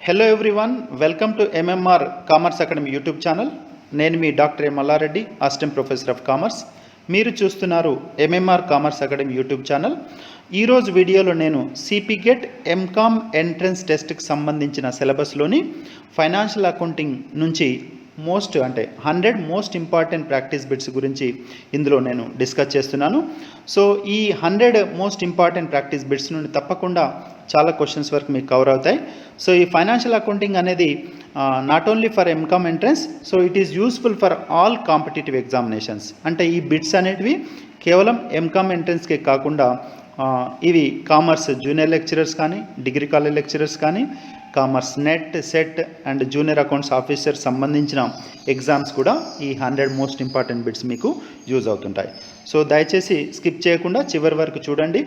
Hello everyone, welcome to MMR Commerce Academy YouTube channel. నేను మీ doctor మల్లా Reddy, assistant professor of commerce. మీరు చూస్తున్నారు MMR commerce academy YouTube channel. ఈరోజు వీడియోలో నేను CPGET ఎంకామ్ ఎంట్రన్స్ టెస్ట్కి సంబంధించిన సిలబస్లోని ఫైనాన్షియల్ అకౌంటింగ్ నుంచి 100 మోస్ట్ ఇంపార్టెంట్ ప్రాక్టీస్ బిట్స్ గురించి ఇందులో నేను డిస్కస్ చేస్తున్నాను. సో ఈ 100 మోస్ట్ ఇంపార్టెంట్ ప్రాక్టీస్ బిట్స్ నుండి తప్పకుండా చాలా క్వశ్చన్స్ వరకు మీకు కవర్ అవుతాయి. సో ఈ ఫైనాన్షియల్ అకౌంటింగ్ అనేది not only for MCom entrance, so it is useful for all competitive examinations. అంటే ఈ బిట్స్ అనేటివి కేవలం ఎంకామ్ ఎంట్రన్స్కే కాకుండా ఇవి కామర్స్ జూనియర్ లెక్చరర్స్ కానీ, డిగ్రీ కాలేజ్ లెక్చరర్స్ కానీ, commerce NET, SET and junior accounts officer సంబంధించిన ఎగ్జామ్స్ కూడా ఈ 100 మోస్ట్ ఇంపార్టెంట్ బిట్స్ మీకు యూజ్ అవుతుంటాయి. సో దయచేసి స్కిప్ చేయకుండా చివరి వరకు చూడండి.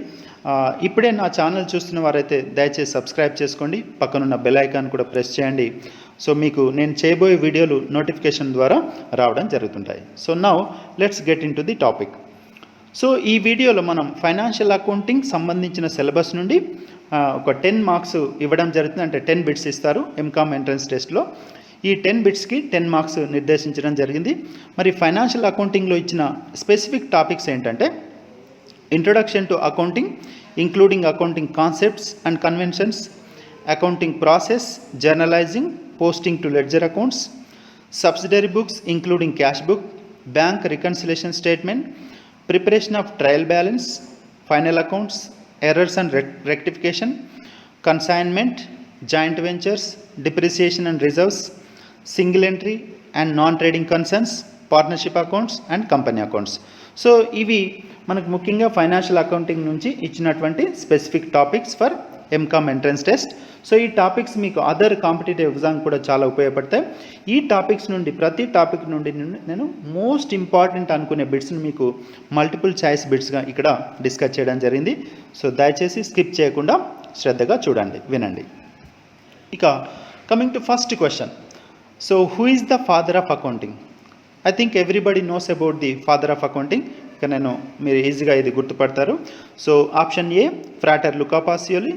ఇప్పుడే నా ఛానల్ చూస్తున్న వారైతే దయచేసి సబ్స్క్రైబ్ చేసుకోండి, పక్కనున్న బెల్ ఐకాన్ కూడా ప్రెస్ చేయండి. సో మీకు నేను చేయబోయే వీడియోలు నోటిఫికేషన్ ద్వారా రావడం జరుగుతుంటాయి. So now let's get in to the topic. So ఈ వీడియోలో మనం ఫైనాన్షియల్ అకౌంటింగ్ సంబంధించిన సిలబస్ నుండి ఒక 10 మార్క్స్ ఇవ్వడం జరుగుతుంది. అంటే 10 బిట్స్ ఇస్తారు ఎంకామ్ ఎంట్రన్స్ టెస్ట్లో. ఈ 10 బిట్స్కి 10 మార్క్స్ నిర్దేశించడం జరిగింది. మరి ఫైనాన్షియల్ అకౌంటింగ్లో ఇచ్చిన స్పెసిఫిక్ టాపిక్స్ ఏంటంటే introduction to accounting including accounting concepts and conventions, accounting process, journalizing, posting to ledger accounts, subsidiary books including cash book, bank reconciliation statement, preparation of trial balance, final accounts, errors and rectification, consignment, joint ventures, depreciation and reserves, single entry and non-trading concerns, partnership accounts and company accounts. So ఇవి మనకు ముఖ్యంగా financial accounting నుంచి ఇచ్చినటువంటి specific topics for MCom entrance test. So ఈ topics మీకు other competitive exam కూడా చాలా ఉపయోగపడతాయి. ఈ టాపిక్స్ నుండి ప్రతి టాపిక్ నుండి నేను మోస్ట్ ఇంపార్టెంట్ అనుకునే బిట్స్ని మీకు మల్టిపుల్ చాయిస్ బిట్స్గా ఇక్కడ డిస్కస్ చేయడం జరిగింది. సో దయచేసి స్కిప్ చేయకుండా శ్రద్ధగా చూడండి, వినండి. ఇక coming to first question. So who is the father of accounting? I think everybody knows about the father of accounting. ఇక మీరు ఈజీగా ఇది గుర్తుపడతారు. So option A Frater Luca Pacioli,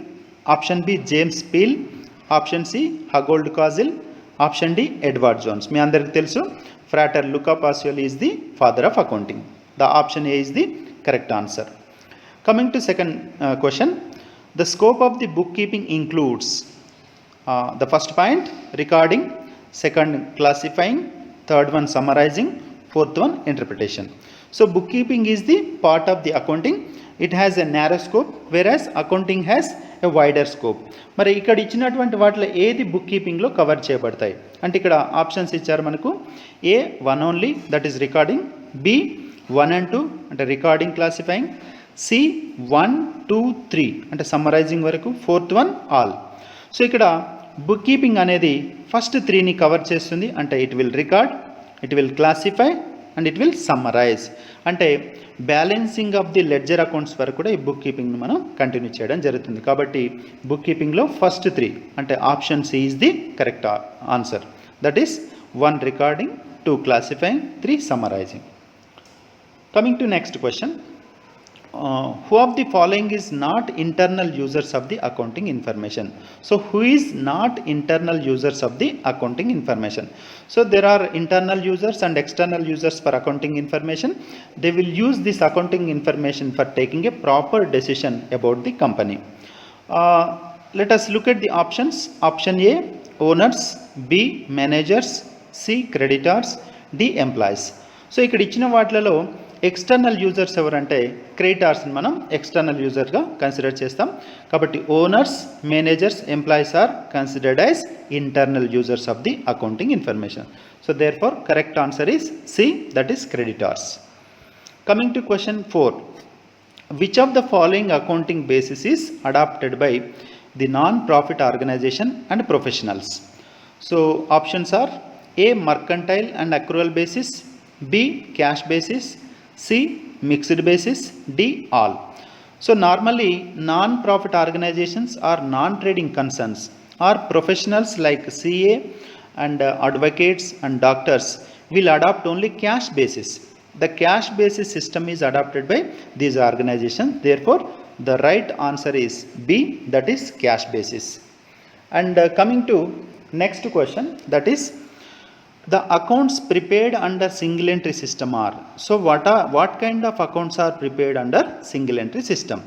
option B James Peel, option C Harold Castle, option D Edward Jones. మీ అందరికీ తెలుసు Frater Luca Pacioli is the father of accounting. The option A is the correct answer. Coming to second question. The scope of the book keeping includes the first point recording, second classifying, third one summarizing, fourth one interpretation. So bookkeeping is the part of the accounting. It has a narrow scope whereas accounting has a wider scope. మరి ఇక్కడ ఇచ్చినటువంటి వాటిలో ఏది book కీపింగ్లో cover చేయబడతాయి అంటే ఇక్కడ options ఇచ్చారు మనకు. A 1 only, that is recording. B 1 and 2 అంటే రికార్డింగ్ క్లాసిఫైయింగ్. సి 1, 2, 3 అంటే సమ్మరైజింగ్ వరకు. Fourth one all. సో ఇక్కడ బుక్ కీపింగ్ అనేది ఫస్ట్ 3ని కవర్ చేస్తుంది. అంటే it will record, it will classify and it will summarize. అంటే balancing of the ledger accounts వరకు కూడా ఈ బుక్ కీపింగ్ని మనం కంటిన్యూ చేయడం జరుగుతుంది. కాబట్టి బుక్ కీపింగ్లో ఫస్ట్ 3 అంటే option C is the correct answer. That is 1 recording, 2 classifying, 3 summarising. Coming to next question. Who of the following is not internal users of the accounting information? So who is not internal users of the accounting information? So there are internal users and external users for accounting information. They will use this accounting information for taking a proper decision about the company. Let us look at the options. Option A owners, B managers, C creditors, D employees. So ఇక్కడ ఇచ్చిన వాటిలలో external users ఎవరంటే క్రెడిటార్స్ని మనం external యూజర్గా consider చేస్తాం. కాబట్టి owners, managers, employees are considered as internal users of the accounting information. So therefore correct answer is C, that is creditors. Coming to question 4. Which of the following accounting basis is adopted by the non profit organisation and professionals? So options are A mercantile and accrual basis, B cash basis, C mixed basis, D all. So normally non-profit organizations or non-trading concerns or professionals like CA and advocates and doctors will adopt only cash basis. The cash basis system is adopted by these organizations. Therefore the right answer is B, that is cash basis. And coming to next question, that is the accounts prepared under single entry system are. So what kind of accounts are prepared under single entry system?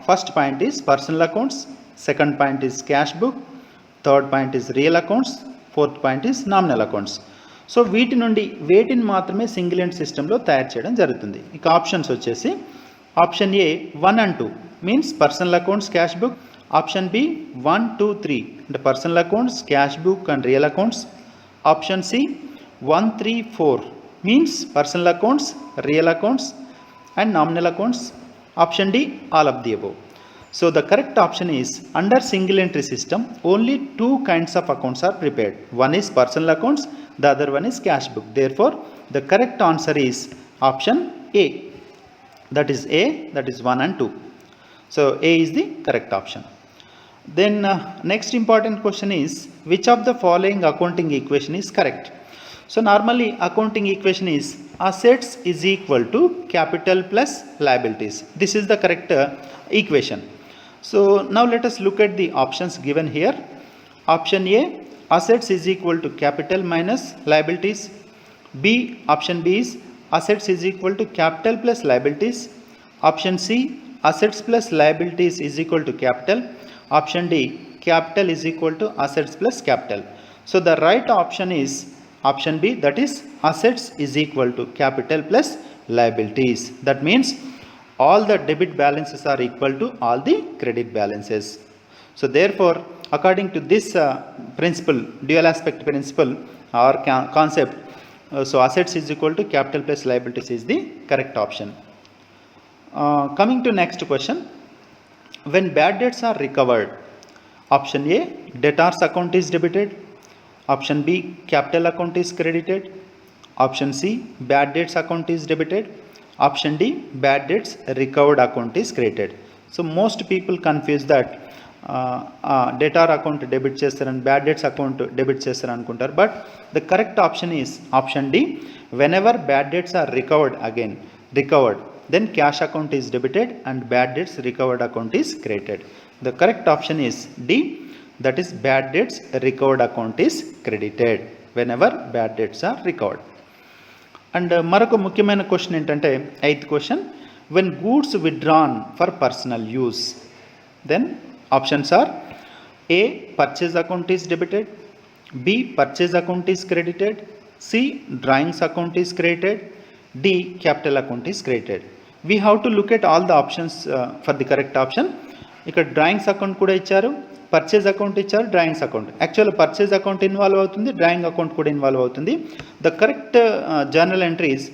First point is personal accounts, second point is cash book, third point is real accounts, fourth point is nominal accounts. So వీటి నుండి వేటిని మాత్రమే single entry సిస్టంలో తయారు చేయడం జరుగుతుంది. ఇక options వచ్చేసి option A 1 and 2 means personal accounts cash book, option B 1, 2, 3 అంటే personal accounts cash book and real accounts, option C 1, 3, 4 means personal accounts real accounts and nominal accounts, option D all of the above. So the correct option is under single entry system only two kinds of accounts are prepared. One is personal accounts, the other one is cash book. Therefore the correct answer is option A. That is A, that is 1 and 2. So A is the correct option. Then next important question is which of the following accounting equation is correct? So normally accounting equation is assets is equal to capital plus liabilities. This is the correct equation. So now let us look at the options given here. Option A, assets is equal to capital minus liabilities. B, option B is assets is equal to capital plus liabilities. Option C, assets plus liabilities is equal to capital. Option D, capital is equal to assets plus capital. So the right option is option B, that is assets is equal to capital plus liabilities. That means all the debit balances are equal to all the credit balances. So therefore according to this principle, dual aspect principle or concept, so assets is equal to capital plus liabilities is the correct option. Coming to next question, when bad debts are recovered, option A, debtors account is debited, option B, capital account is credited, option C, bad debts account is debited, option D, bad debts recovered account is created. So most people confuse that debtor account debit చేస్తారని bad debts account debit చేస్తారు అనుకుంటారు. But the correct option is option D. Whenever bad debts are recovered, then cash account is debited and bad debts recovered account is created. The correct option is D. That is bad debts recovered account is credited whenever bad debts are recovered. And మరొక ముఖ్యమైన question ఏంటంటే 8th question, when goods withdrawn for personal use, then options are A, purchase account is debited, B, purchase account is credited, C, drawings account is created, D, capital account is created. We have to look at all the options for the correct option. ఇక్కడ drawings account కూడా ఇచ్చారు, purchase account ఇచ్చారు, drawings account. Actual purchase account involve అవుతుంది, drawing account కూడా involve అవుతుంది. The correct journal entries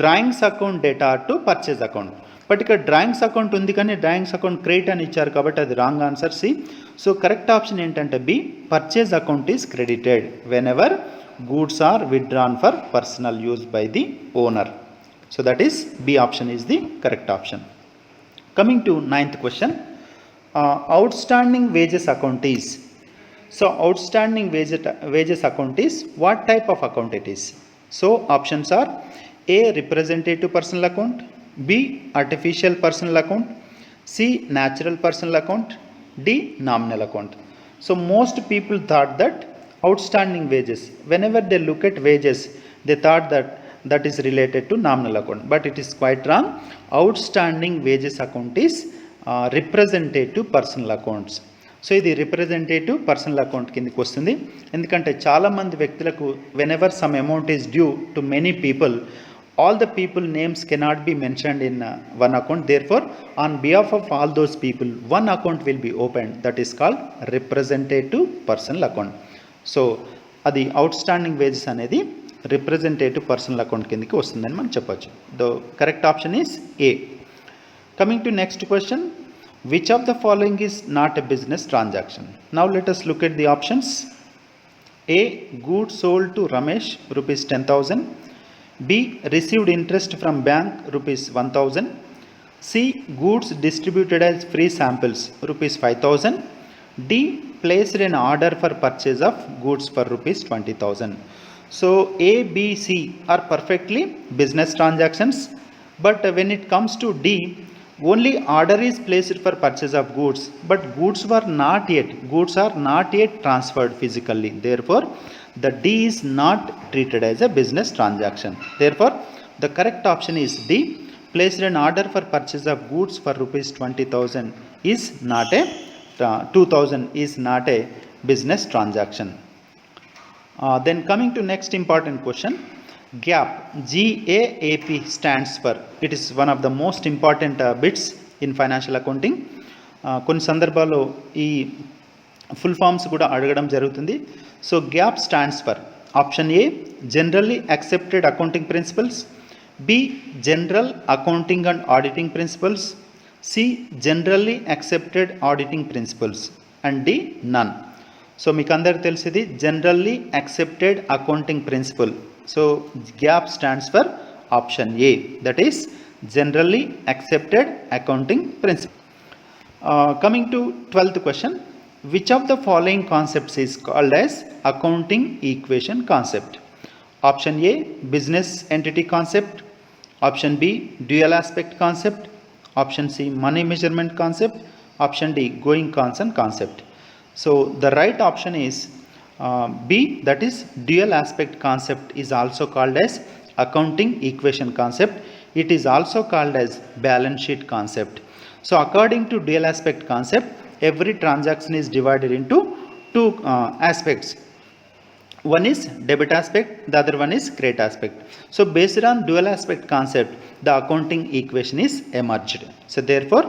drawings account డేటా to purchase account. But ఇక్కడ drawings account ఉంది కానీ డ్రాయింగ్స్ అకౌంట్ క్రియేట్ అని ఇచ్చారు కాబట్టి అది wrong answer C. So correct option ఏంటంటే B, purchase account is credited whenever goods are withdrawn for personal use by the owner. So that is B option is the correct option. Coming to 9th question, outstanding wages account is. So outstanding wages account is what type of account it is? So options are A, representative personal account, B, artificial personal account, C, natural personal account, D, nominal account. So most people thought that outstanding wages, whenever they look at wages they thought that is related to nominal account, but it is quite wrong. Outstanding wages account is representative personal accounts. So ఇది representative personal account కిందకి వస్తుంది. ఎందుకంటే చాలామంది వ్యక్తులకు whenever some amount is due to many people, all the people names cannot be mentioned in one account. Therefore on behalf of all those people one account will be open, that is called representative personal account. So అది outstanding wages అనేది representative personal account కిందకి వస్తుందని మనం చెప్పొచ్చు. The correct option is A. Coming to next question, which of the following is not a business transaction? Now let us look at the options. A, goods sold to Ramesh rupees 10,000, B, received interest from bank rupees 1,000, C, goods distributed as free samples rupees 5,000, D, placed an order for purchase of goods for rupees 20,000. So A, B, C are perfectly business transactions, but when it comes to D, Only order is placed for purchase of goods, but goods are not yet transferred physically. Therefore, the D is not treated as a business transaction. Therefore, the correct option is D. Placed an order for purchase of goods for rupees 20,000 is not a 2,000 is not a business transaction. Then coming to next important question. GAAP, GAAP stands for, it is one of the most important bits in financial accounting. కొన్ని సందర్భాల్లో ఈ full forms కూడా అడగడం జరుగుతుంది. So GAAP stands for option A generally accepted accounting principles, B general accounting and auditing principles, C generally accepted auditing principles and D none. So మీకు అందరికీ తెలిసింది generally accepted accounting principle. So GAP stands for option A, that is generally accepted accounting principle. Coming to 12th question, which of the following concepts is called as accounting equation concept? Option A business entity concept, option B dual aspect concept, option C money measurement concept, option D going concern concept. So the right option is B, that is dual aspect concept is also called as accounting equation concept. It is also called as balance sheet concept. So according to dual aspect concept, every transaction is divided into two aspects. One is debit aspect, the other one is credit aspect. So based on dual aspect concept, the accounting equation is emerged. So therefore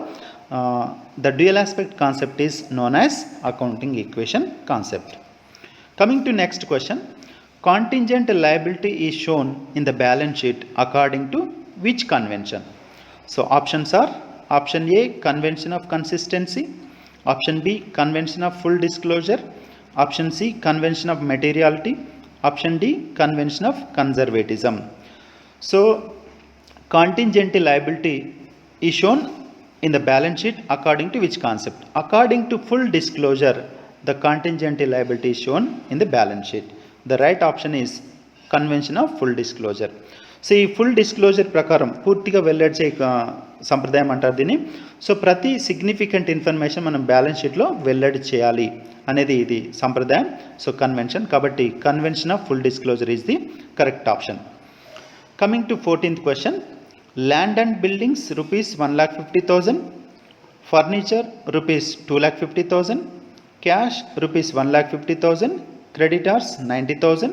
the dual aspect concept is known as accounting equation concept. Coming to next question, contingent liability is shown in the balance sheet according to which convention? So options are option A convention of consistency, option B convention of full disclosure, option C convention of materiality, option D convention of conservatism. So contingent liability is shown in the balance sheet according to which concept? According to full disclosure, the contingent liability is shown in the balance sheet. The right option is convention of full disclosure. So ఈ full disclosure ప్రకారం పూర్తిగా వెల్లడిచే సంప్రదాయం అంటారు దీన్ని. So ప్రతి significant information మనం balance షీట్లో వెల్లడి చేయాలి అనేది ఇది సంప్రదాయం. సో కన్వెన్షన్, కాబట్టి convention of full disclosure is the correct option. Coming to 14th question, land and buildings rupees 1,50,000, furniture rupees 2,50,000, cash rupees 1,50,000, creditors 90,000,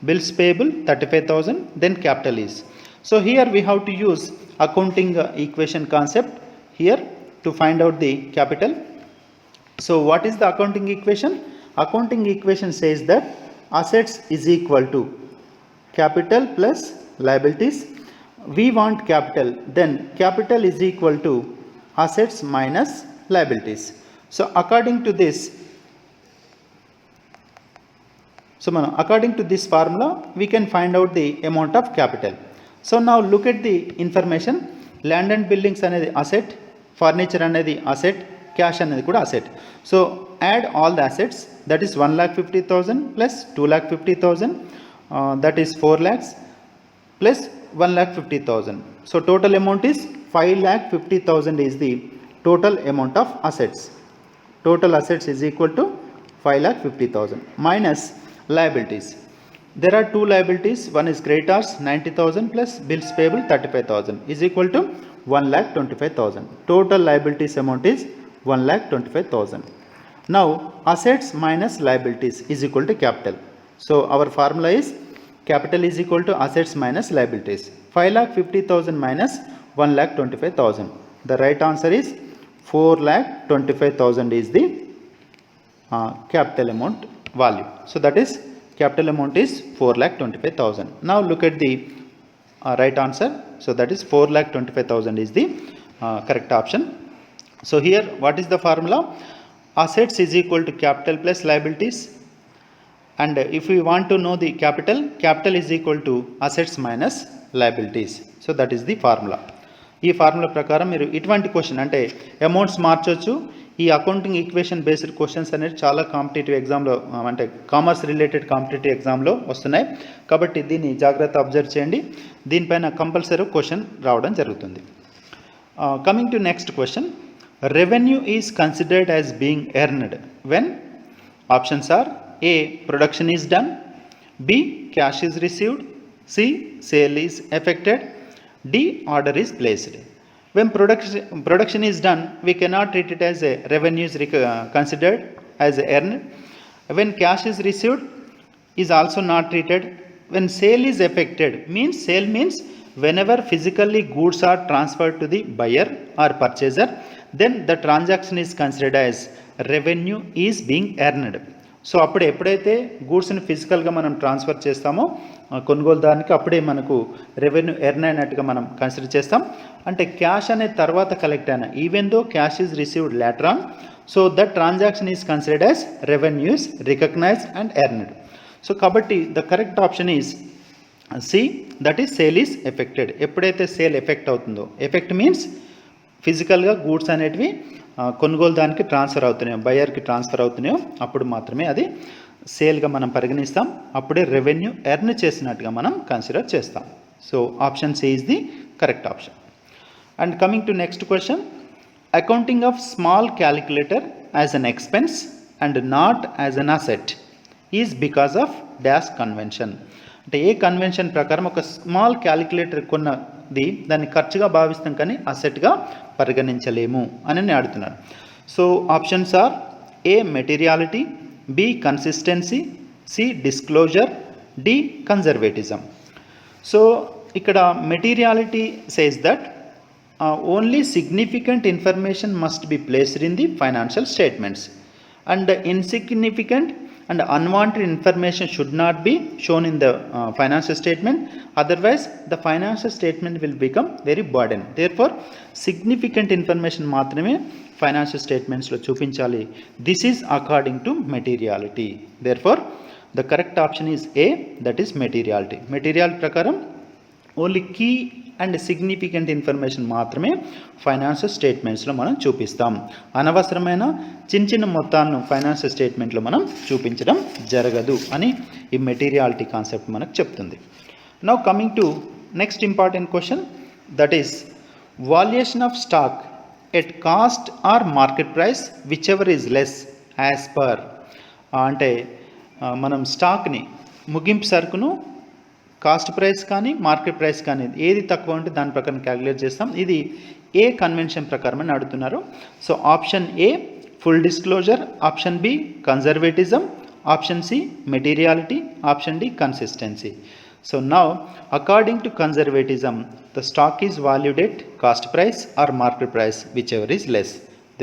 bills payable 35,000, then capital is. So here we have to use accounting equation concept here to find out the capital. So what is the accounting equation? Accounting equation says that assets is equal to capital plus liabilities. We want capital, then capital is equal to assets minus liabilities. So according to this, according to this formula, we can find out the amount of capital. So now look at the information. Land and buildings anedi asset, furniture anedi asset, cash anedi kuda asset. So add all the assets, that is 1,50,000 plus 2,50,000, that is 4 lakhs plus 1,50,000. So total amount is 5,50,000 is the total amount of assets. Total assets is equal to 5,50,000 minus liabilities. There are two liabilities. One is creditors 90,000 plus bills payable 35,000 is equal to 1,25,000. Total liabilities amount is 1,25,000. Now assets minus liabilities is equal to capital. So our formula is capital is equal to assets minus liabilities. 5,50,000 minus 1,25,000. The right answer is 4,25,000 is the capital amount value. So that is capital amount is 4,25,000. Now look at the right answer. So that is 4,25,000 is the correct option. So here what is the formula? Assets is equal to capital plus liabilities, and if we want to know the capital, capital is equal to assets minus liabilities. So that is the formula. ఈ formula ప్రకారం మీరు ఇటువంటి question అంటే amounts మార్చవచ్చు. ఈ accounting equation based questions అనేది చాలా competitive ఎగ్జామ్లో అంటే కామర్స్ రిలేటెడ్ కాంపిటేటివ్ ఎగ్జామ్లో వస్తున్నాయి. కాబట్టి దీన్ని జాగ్రత్త అబ్జర్వ్ చేయండి. దీనిపైన కంపల్సరీ క్వశ్చన్ రావడం జరుగుతుంది. Coming to next question, revenue is considered as being earned when options are A, production is done, B, cash is received, C, sale is effected, D, order is placed. When production is done, we cannot treat it as a revenue is considered as earned. When cash is received, is also not treated. When sale is effected, sale means whenever physically goods are transferred to the buyer or purchaser, then the transaction is considered as revenue is being earned. So అప్పుడు ఎప్పుడైతే గూడ్స్ని ఫిజికల్గా మనం transfer చేస్తామో కొనుగోలుదారునికి, అప్పుడే మనకు revenue earn అయినట్టుగా మనం consider చేస్తాం. అంటే క్యాష్ అనే తర్వాత కలెక్ట్ అయిన, even though cash is received later on, so that transaction is considered as revenue is recognized and earned. So కాబట్టి the correct option is C, that is sale is effected. ఎప్పుడైతే sale effect అవుతుందో, effect means ఫిజికల్గా goods అనేటివి కొనుగోలుదానికి transfer అవుతున్నాయో, బయర్కి transfer అవుతున్నాయో, అప్పుడు మాత్రమే అది సేల్గా మనం పరిగణిస్తాం. అప్పుడే రెవెన్యూ ఎర్న్ చేసినట్టుగా మనం కన్సిడర్ చేస్తాం. So option C is the correct option. And coming to next question, accounting of small calculator as an expense and not as an asset is because of dash convention. అంటే ఏ convention ప్రకారం ఒక small calculator కొన్నది దాన్ని ఖర్చుగా భావిస్తాం కానీ అసెట్గా పరిగణించలేము అని నేను అడుగుతున్నాను. So options are A, materiality, B, consistency, C, disclosure, D, conservatism. So ఇక్కడ materiality says that only significant information must be placed in the financial statements and insignificant and unwanted information should not be shown in the financial statement, otherwise the financial statement will become very burden. Therefore significant information maatrame financial statements lo chupinchali. This is according to materiality. Therefore the correct option is A, that is materiality. Materiality prakaram only key and significant information మాత్రమే financial స్టేట్మెంట్స్లో మనం చూపిస్తాం. అనవసరమైన చిన్న చిన్న మొత్తాలను financial స్టేట్మెంట్లో మనం చూపించడం జరగదు అని ఈ మెటీరియాలిటీ కాన్సెప్ట్ మనకు చెప్తుంది. Now coming to next important question, that is valuation of stock at cost or market price whichever is less as per. అంటే మనం స్టాక్ని, ముగింపు సరుకును కాస్ట్ ప్రైస్ కానీ మార్కెట్ ప్రైస్ కానీ ఏది తక్కువ ఉంటే దాని ప్రకారం క్యాలిక్యులేట్ చేస్తాం. ఇది ఏ కన్వెన్షన్ ప్రకారం అని అడుగుతున్నారు. So option A full disclosure, option B conservatism, option C materiality, option D consistency. So now according to conservatism the stock is valued at cost price or market price whichever is less.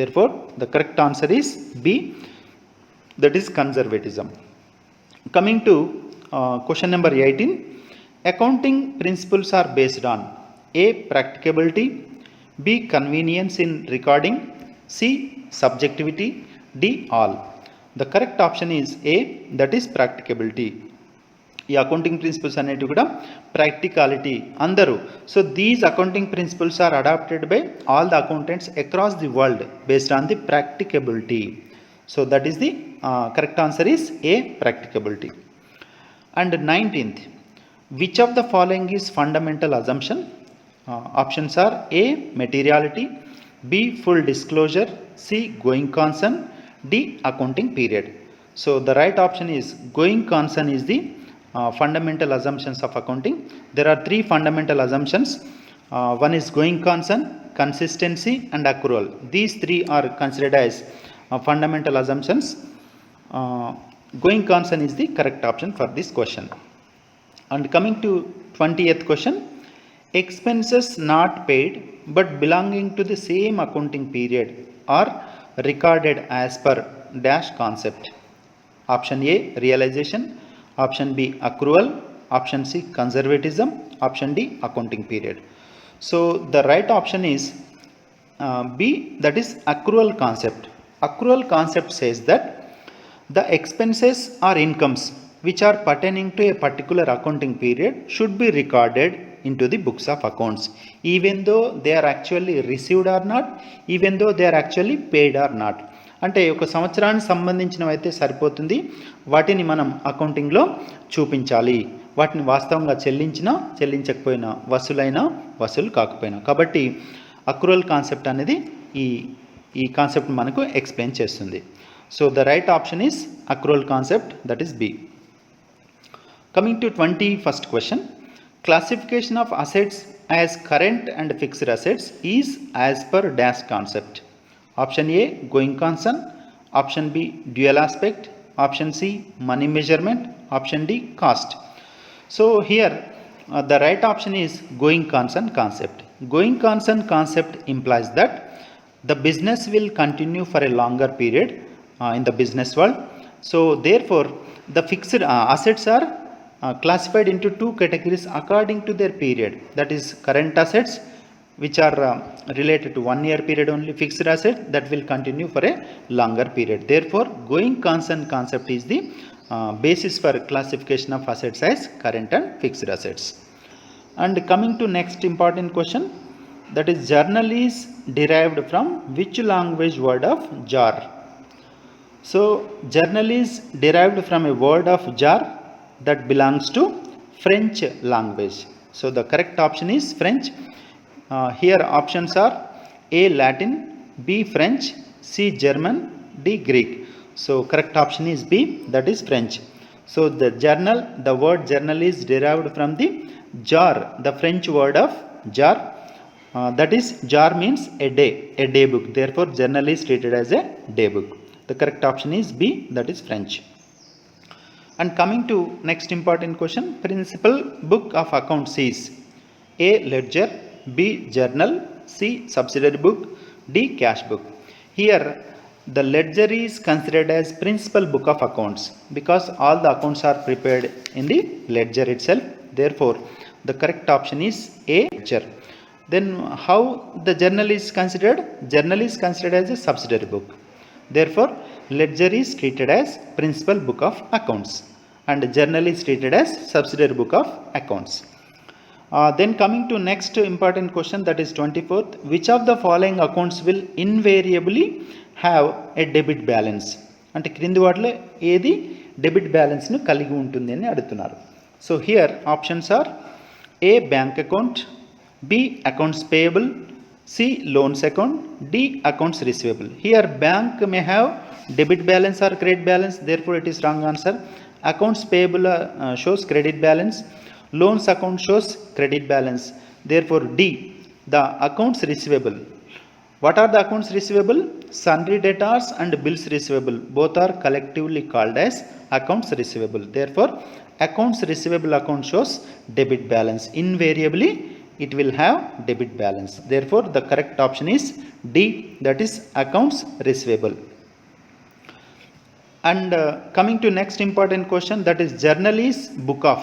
Therefore the correct answer is B, that is conservatism. Coming to question number 18, accounting principles are based on A, practicability, B, convenience in recording, C, subjectivity, D, all. The correct option is A, that is practicability. ఈ accounting principles అనేవి కూడా practicality అందరూ. So these accounting principles are adopted by all the accountants across the world based on the practicability. So that is the correct answer is A, practicability. And 19th, which of the following is fundamental assumption? Options are A, materiality, B, full disclosure, C, going concern, D, accounting period. So the right option is going concern is the fundamental assumptions of accounting. There are three fundamental assumptions. One is going concern, consistency and accrual. These three are considered as fundamental assumptions. Going concern is the correct option for this question. And coming to 20th question, expenses not paid but belonging to the same accounting period are recorded as per dash concept. Option A, realization, option B, accrual, option C, conservatism, option D, accounting period. So the right option is B, that is accrual concept. Accrual concept says that the expenses or incomes which are pertaining to a particular accounting period should be recorded into the books of accounts, even though they are actually received or not, even though they are actually paid or not. అంటే ఒక సంవత్సరానికి సంబంధించినవి అయితే సరిపోతుంది, వాటిని మనం అకౌంటింగ్లో చూపించాలి. వాటిని వాస్తవంగా చెల్లించినా చెల్లించకపోయినా, వసూలైనా వసూలు కాకపోయినా. కాబట్టి అక్రూవల్ కాన్సెప్ట్ అనేది ఈ కాన్సెప్ట్ మనకు ఎక్స్ప్లెయిన్ చేస్తుంది. So the right option is accrual concept, that is B. Coming to 21st question, classification of assets as current and fixed assets is as per dash concept. Option A, going concern. Option B, dual aspect. Option C, money measurement. Option D, cost. So here the right option is going concern concept. Going concern concept implies that the business will continue for a longer period in the business world. So therefore the fixed assets are classified into two categories according to their period, that is current assets which are related to 1 year period only, fixed asset that will continue for a longer period. Therefore going concern concept is the basis for classification of assets as current and fixed assets. And coming to next important question, that is journal is derived from which language word of jar? So journal is derived from a word of jar that belongs to French language. So the correct option is French. Here options are A Latin, B French, C German, D Greek. So correct option is B, that is French. So the journal, the word journal is derived from the jar, the French word of jar. That is jar means a day book. Therefore journal is treated as a day book. The correct option is B, that is French. And coming to next important question, principal book of accounts is A ledger, B journal, C subsidiary book, D cash book. Here the ledger is considered as principal book of accounts because all the accounts are prepared in the ledger itself. Therefore the correct option is A ledger. Then how the journal is considered? Journal is considered as a subsidiary book. Therefore ledger is treated as principal book of accounts and journal is treated as subsidiary book of accounts. Then coming to next important question, that is 24th, which of the following accounts will invariably have a debit balance? అంటే క్రింది వాటిలో ఏది debit బ్యాలెన్స్ను కలిగి ఉంటుంది అని అడుగుతున్నారు. So here options are A bank account, B accounts payable, C loans account, D accounts receivable. Here bank may have debit balance or credit balance, therefore it is wrong answer. Accounts payable shows credit balance, loans account shows credit balance, therefore D, the accounts receivable. What are the accounts receivable? Sundry debtors and bills receivable, both are collectively called as accounts receivable. Therefore accounts receivable account shows debit balance, invariably it will have debit balance. Therefore the correct option is D, that is accounts receivable. And coming to next important question, that is journal is book of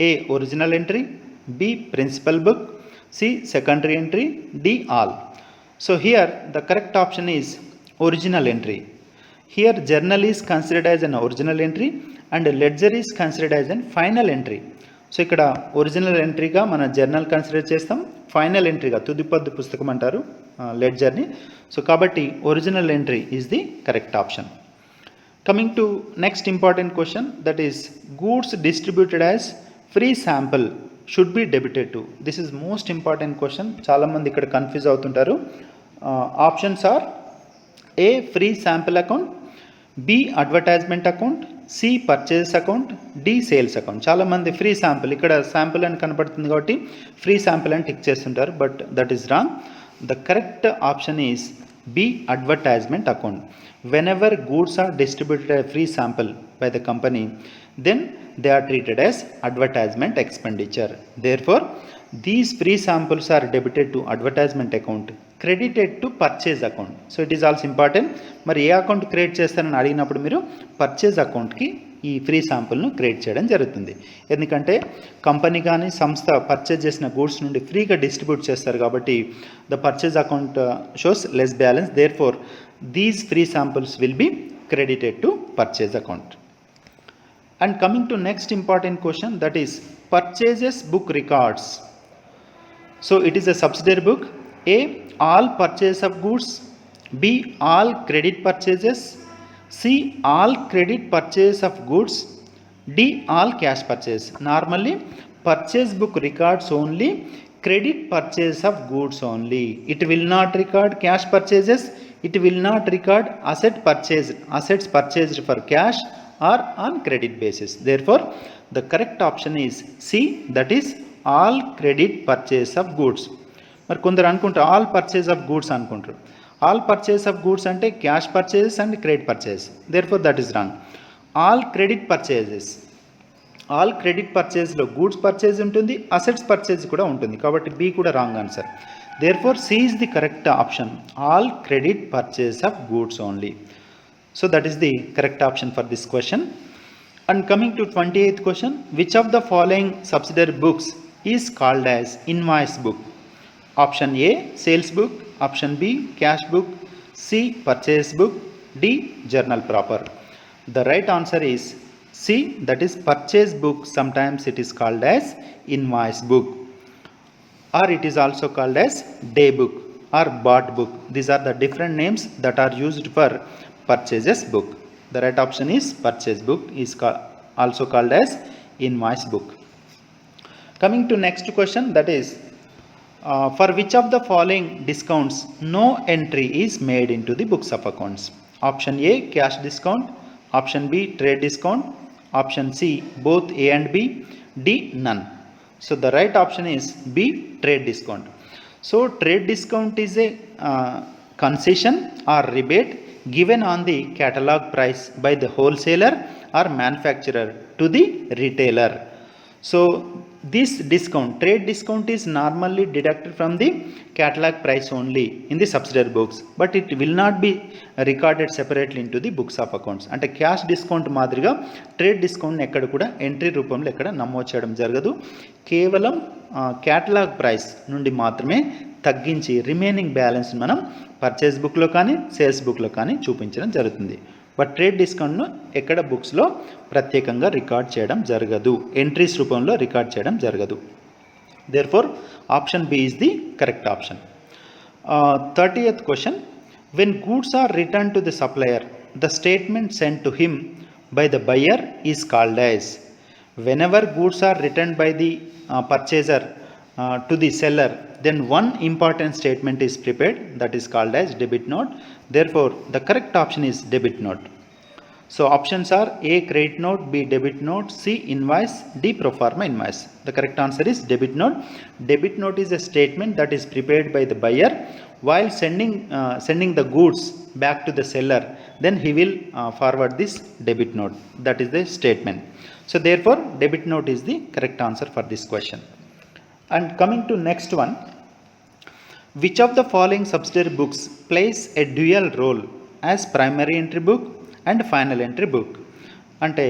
A original entry, B principal book, C secondary entry, D all. So here the correct option is original entry. Here journal is considered as an original entry and ledger is considered as an final entry. So ఇక్కడ original ఎంట్రీగా మన journal consider చేస్తాం, final ఎంట్రీగా తుదిపద్దు పుస్తకం అంటారు లెడ్జర్ని. So కాబట్టి original entry is the correct option. Coming to next important question, that is goods distributed as free sample should be debited to. This is most important question. చాలా మంది ఇక్కడ confuse అవుతుంటారు. Options are A free sample account, B advertisement account, C purchase account, D sales account. చాలా మంది free sample, ఇక్కడ sample అని కనపడుతుంది కాబట్టి ఫ్రీ శాంపుల్ అని టిక్ చేస్తుంటారు, but that is wrong. The correct option is B advertisement account. Whenever goods are distributed as free sample by the company, then they are treated as advertisement expenditure. Therefore these free samples are debited to advertisement account, credited to purchase account. So it is also important. మరి ఏ account create చేస్తారని అడిగినప్పుడు మీరు purchase అకౌంట్కి ఈ free శాంపుల్ను create చేయడం జరుగుతుంది. ఎందుకంటే company కానీ సంస్థ పర్చేజ్ చేసిన గూడ్స్ నుండి ఫ్రీగా డిస్ట్రిబ్యూట్ చేస్తారు కాబట్టి the purchase account shows less balance. Therefore these free samples will be credited to purchase account. And coming to next important question, that is purchases book records. So it is a subsidiary book. A all purchase of goods, B all credit purchases, C all credit purchase of goods, D all cash purchase. Normally purchase book records only credit purchase of goods only. It will not record cash purchases. It will not record assets purchased for cash or on credit basis. Therefore, the correct option is C, that is all credit purchase of goods. మరి కొందరు అనుకుంటారు all purchase of goods అనుకుంటారు. All purchase of goods అంటే cash purchases and credit purchase. Therefore that is wrong. All credit purchases, all credit పర్చేజ్లో goods purchase ఉంటుంది, assets purchase కూడా ఉంటుంది. కాబట్టి బి కూడా wrong answer. Therefore C is the correct option. All credit purchase of goods only. So that is the correct option for this question. And coming to 28th question, which of the following subsidiary books is called as invoice book? Option A, sales book. Option B, cash book. C, purchase book. D, journal proper. The right answer is C, that is purchase book. Sometimes it is called as invoice book, or it is also called as day book or bought book. These are the different names that are used for purchases book. The right option is purchase book is also called as invoice book. Coming to next question, that is for which of the following discounts no entry is made into the books of accounts? Option A, cash discount. Option B, trade discount. Option C, both A and B. D, none. So the right option is B, trade discount. So trade discount is a concession or rebate given on the catalog price by the wholesaler or manufacturer to the retailer. So this discount, trade discount, is normally deducted from the catalog price only in the subsidiary books, but it will not be recorded separately into the books of accounts. అంటే cash discount మాదిరిగా trade discount ఎక్కడ కూడా entry రూపంలో ఎక్కడ నమోదు చేయడం జరగదు. కేవలం క్యాటలాగ్ ప్రైస్ నుండి మాత్రమే తగ్గించి రిమైనింగ్ బ్యాలెన్స్ మనం పర్చేస్ బుక్లో కానీ సేల్స్ బుక్లో కానీ చూపించడం జరుగుతుంది. బట్ ట్రేడ్ డిస్కౌంట్ను ఎక్కడ బుక్స్లో ప్రత్యేకంగా రికార్డ్ చేయడం జరగదు, ఎంట్రీస్ రూపంలో రికార్డ్ చేయడం జరగదు. Therefore option B is the correct option. 30th question, when goods are return to the supplier, the statement sent to him by the buyer is called as. Whenever goods are return by the purchaser to the seller, then one important statement is prepared, that is called as debit note. Therefore the correct option is debit note. So options are A, credit note, B, debit note, C, invoice, D, pro forma invoice. The correct answer is debit note. Debit note is a statement that is prepared by the buyer while sending the goods back to the seller. Then he will forward this debit note. That is the statement. So therefore debit note is the correct answer for this question. And coming to next one, which of the following subsidiary books plays a dual role as primary entry book and final entry book? అంటే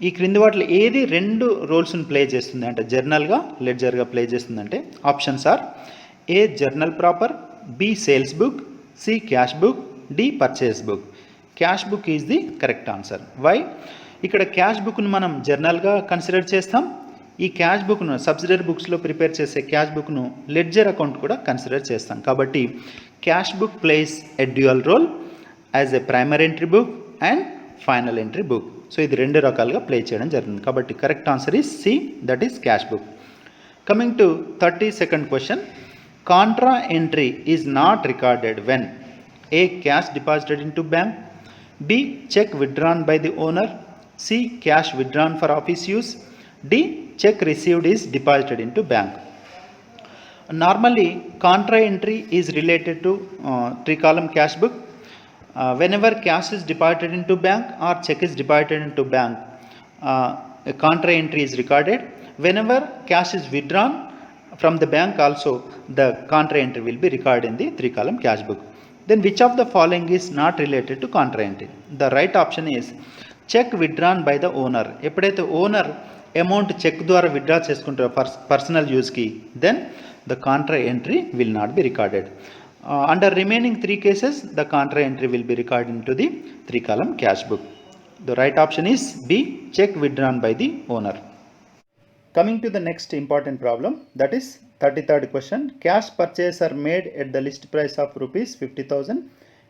ఈ క్రింది వాటిలో ఏది రెండు రోల్స్ని play చేస్తుంది అంటే జర్నల్గా లెడ్జర్గా ప్లే చేస్తుందంటే options are A, journal proper, B, sales book, C, cash book, D, purchase book. Cash book is the correct answer. Why? ఇక్కడ క్యాష్ బుక్ను మనం జర్నల్గా కన్సిడర్ చేస్తాం. ఈ క్యాష్ బుక్ను సబ్సిడరీ బుక్స్లో ప్రిపేర్ చేసే క్యాష్ బుక్ను లెడ్జర్ అకౌంట్ కూడా కన్సిడర్ చేస్తాం. కాబట్టి cash book plays a dual role as a primary entry book and final entry book. So ఇది రెండు రకాలుగా ప్లే చేయడం జరుగుతుంది. కాబట్టి correct answer is C, that is cash book. Coming to 32nd question, contra entry is not recorded when A, cash deposited into bank, B, cheque withdrawn by the owner, C, cash withdrawn for office use, D, check received is deposited into bank. Normally contra entry is related to 3-column cash book. Whenever cash is deposited into bank or check is deposited into bank, a contra entry is recorded. Whenever cash is withdrawn from the bank also, the contra entry will be recorded in the 3-column cash book. Then which of the following is not related to contra entry? The right option is check withdrawn by the owner. ఎప్పుడైతే owner amount cheque ద్వారా withdraw చేసుకుంటారో personal యూస్కి, then the contra entry will not be recorded. Under remaining 3 cases the contra entry will be recorded in to the 3-column cash book. The right option is B, cheque withdrawn by the owner. Coming to the next important problem, that is 33rd question. Cash purchase are made at the list price of rupees 50,000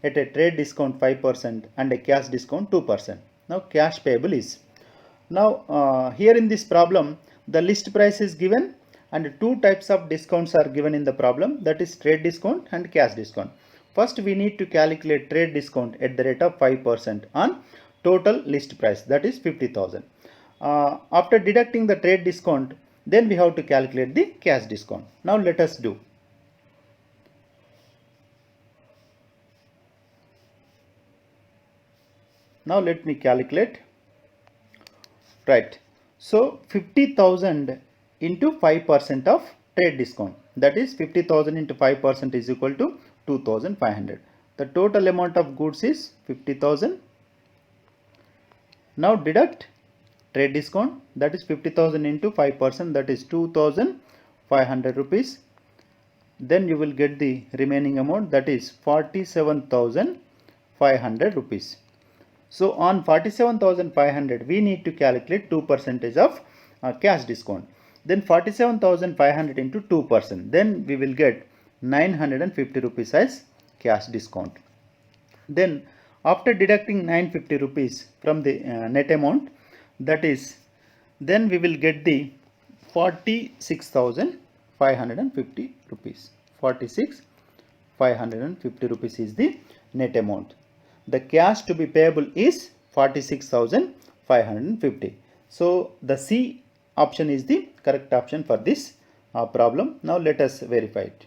at a trade discount 5% and a cash discount 2%. Now cash payable is. Now here in this problem the list price is given and two types of discounts are given in the problem, that is trade discount and cash discount. First we need to calculate trade discount at the rate of 5% on total list price, that is 50,000. After deducting the trade discount, then we have to calculate the cash discount. Now let us do. Now let me calculate. Right. So 50,000 into 5% of trade discount, that is 50,000 into 5% is equal to 2,500. The total amount of goods is 50,000. Now deduct trade discount, that is 50,000 into 5%, that is 2,500 rupees. Then you will get the remaining amount, that is 47,500 rupees. So on 47,500 we need to calculate 2% of cash discount. Then 47,500 into 2%, then we will get 950 rupees as cash discount. Then after deducting 950 rupees from the net amount, that is, then we will get the 46,550 rupees. 46,550 rupees is the net amount. The cash to be payable is 46,550. So the C option is the correct option for this problem. Now let us verify it.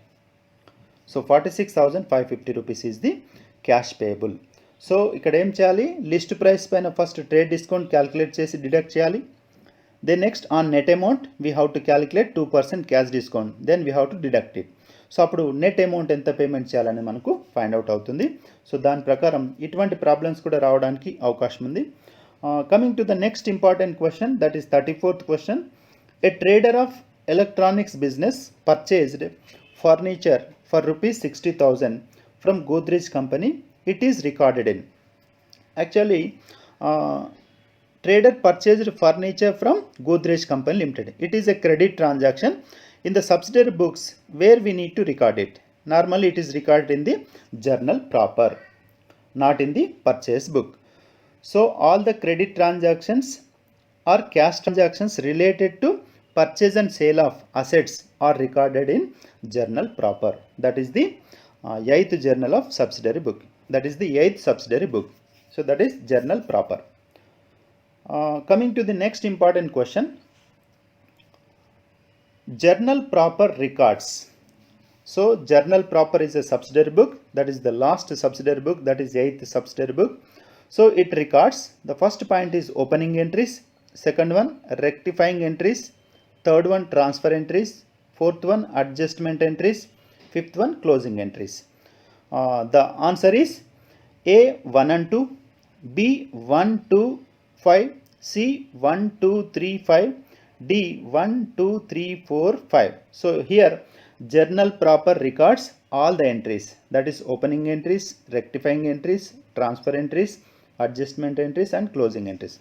So 46,550 rupees is the cash payable. So ఇక్కడ ఏం చేయాలి, list price పైన first trade discount calculate చేసి deduct చేయాలి. Then next on net amount we have to calculate 2% cash discount, then we have to deduct it. So అప్పుడు net amount ఎంత payment చేయాలని మనకు ఫైండ్ అవుట్ అవుతుంది. సో దాని ప్రకారం ఇటువంటి ప్రాబ్లమ్స్ కూడా రావడానికి అవకాశం ఉంది. Coming to the next important question, that is 34th question. A trader of electronics business purchased furniture for rupees 60,000 from Godrej company. It is recorded in. Actually, trader purchased furniture from Godrej company limited. It is a credit transaction in the subsidiary books where we need to record it. Normally it is recorded in the journal proper, not in the purchase book. So all the credit transactions or cash transactions related to purchase and sale of assets are recorded in journal proper. That is the 8th journal of subsidiary book. That is the 8th subsidiary book. So that is journal proper. Coming to the next important question, journal proper records. So journal proper is a subsidiary book, that is the last subsidiary book, that is 8th subsidiary book. So it records, the first point is opening entries, second one rectifying entries, third one transfer entries, fourth one adjustment entries, fifth one closing entries. The answer is A 1 and 2, B 1 2 5, C 1 2 3 5, D 1 2 3 4 5. So here journal proper records all the entries, that is opening entries, rectifying entries, transfer entries, adjustment entries and closing entries.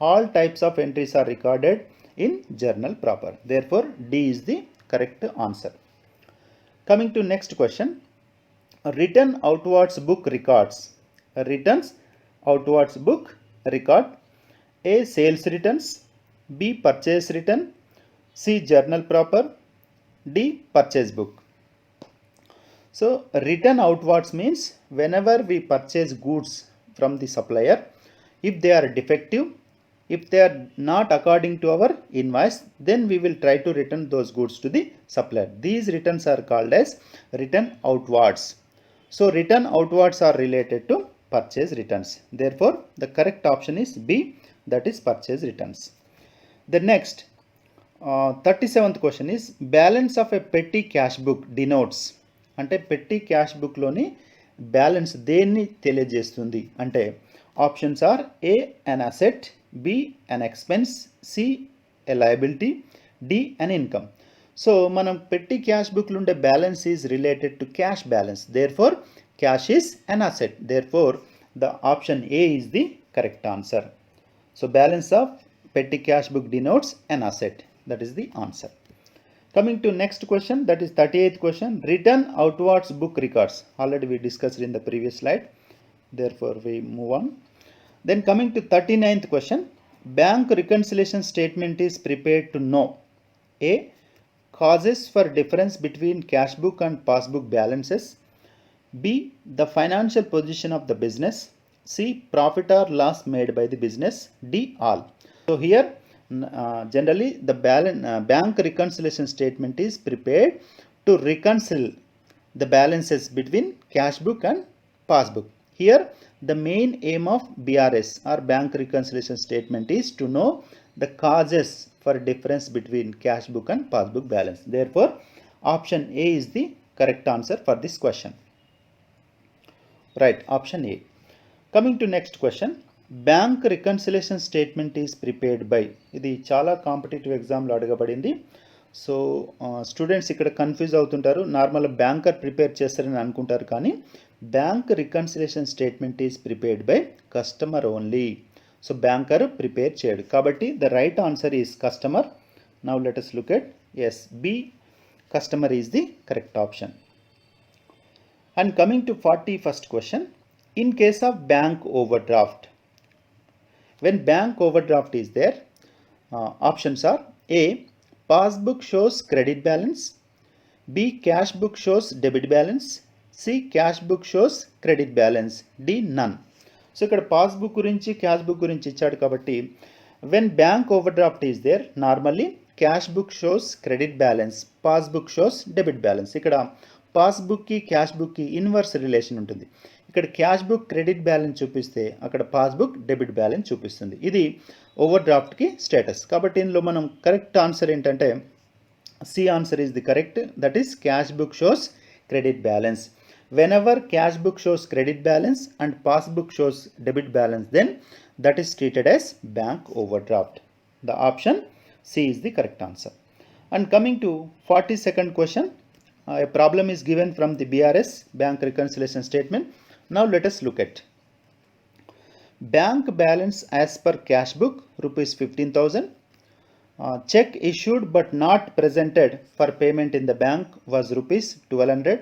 All types of entries are recorded in journal proper. Therefore D is the correct answer. Coming to next question, written outwards book records. Returns outwards book record: A sales returns, B purchase return, C journal proper, D purchase book. So return outwards means whenever we purchase goods from the supplier, if they are defective, if they are not according to our invoice, then we will try to return those goods to the supplier. These returns are called as return outwards. So return outwards are related to purchase returns. Therefore the correct option is B, that is purchase returns. The next 37th question is balance of a petty cash book denotes. అంటే petty cash book లోని balance దేన్ని తెలియజేస్తుంది అంటే options are A an asset, B an expense, C a liability, D an income. So మనం petty cash బుక్లో ఉండే balance is related to cash balance, therefore cash is an asset, therefore the option A is the correct answer. So balance of petty cash book denotes an asset, that is the answer. Coming to next question, that is 38th question, return outwards book records. Already we discussed in the previous slide, therefore we move on. Then coming to 39th question, bank reconciliation statement is prepared to know: A causes for difference between cash book and passbook balances. B, the financial position of the business. C, profit or loss made by the business. D, all. So here generally the bank reconciliation statement is prepared to reconcile the balances between cash book and passbook. Here the main aim of BRS or bank reconciliation statement is to know the causes for difference between cash book and passbook balance. Therefore option A is the correct answer for this question. Right, option A. Coming to next question, bank reconciliation statement is prepared by, ఇది చాలా competitive ఎగ్జామ్లో అడగబడింది. So students ఇక్కడ confuse అవుతుంటారు, normal banker prepare చేస్తారని అనుకుంటారు, కానీ bank reconciliation statement is prepared by customer only. So banker prepare చేయడు, కాబట్టి the right answer is customer. Now let us look at, yes, B, customer is the correct option. And coming to 41st question, in case of bank overdraft, when bank overdraft is there, options are A, passbook shows credit balance, B, cash book shows debit balance, C, cash book shows credit balance, D, none. So ఇక్కడ passbook గురించి cash book గురించి ఇచ్చాడు కాబట్టి when bank overdraft is there, normally cash book shows credit balance, passbook shows debit balance. ఇక్కడ పాస్బుక్కి క్యాష్ బుక్కి inverse relation ఉంటుంది. ఇక్కడ క్యాష్ బుక్ క్రెడిట్ బ్యాలెన్స్ చూపిస్తే అక్కడ పాస్బుక్ డెబిట్ బ్యాలెన్స్ చూపిస్తుంది. ఇది ఓవర్ డ్రాఫ్ట్కి స్టేటస్. కాబట్టి ఇందులో మనం కరెక్ట్ ఆన్సర్ ఏంటంటే C answer is the correct, that is cash book shows credit balance. Whenever cash book shows credit balance and passbook shows debit balance, then that is treated as bank overdraft. The option C is the correct answer. And coming to 42nd question, a problem is given from the BRS, bank reconciliation statement. Now let us look at bank balance as per cash book rupees 15,000. Check issued but not presented for payment in the bank was rupees 1200.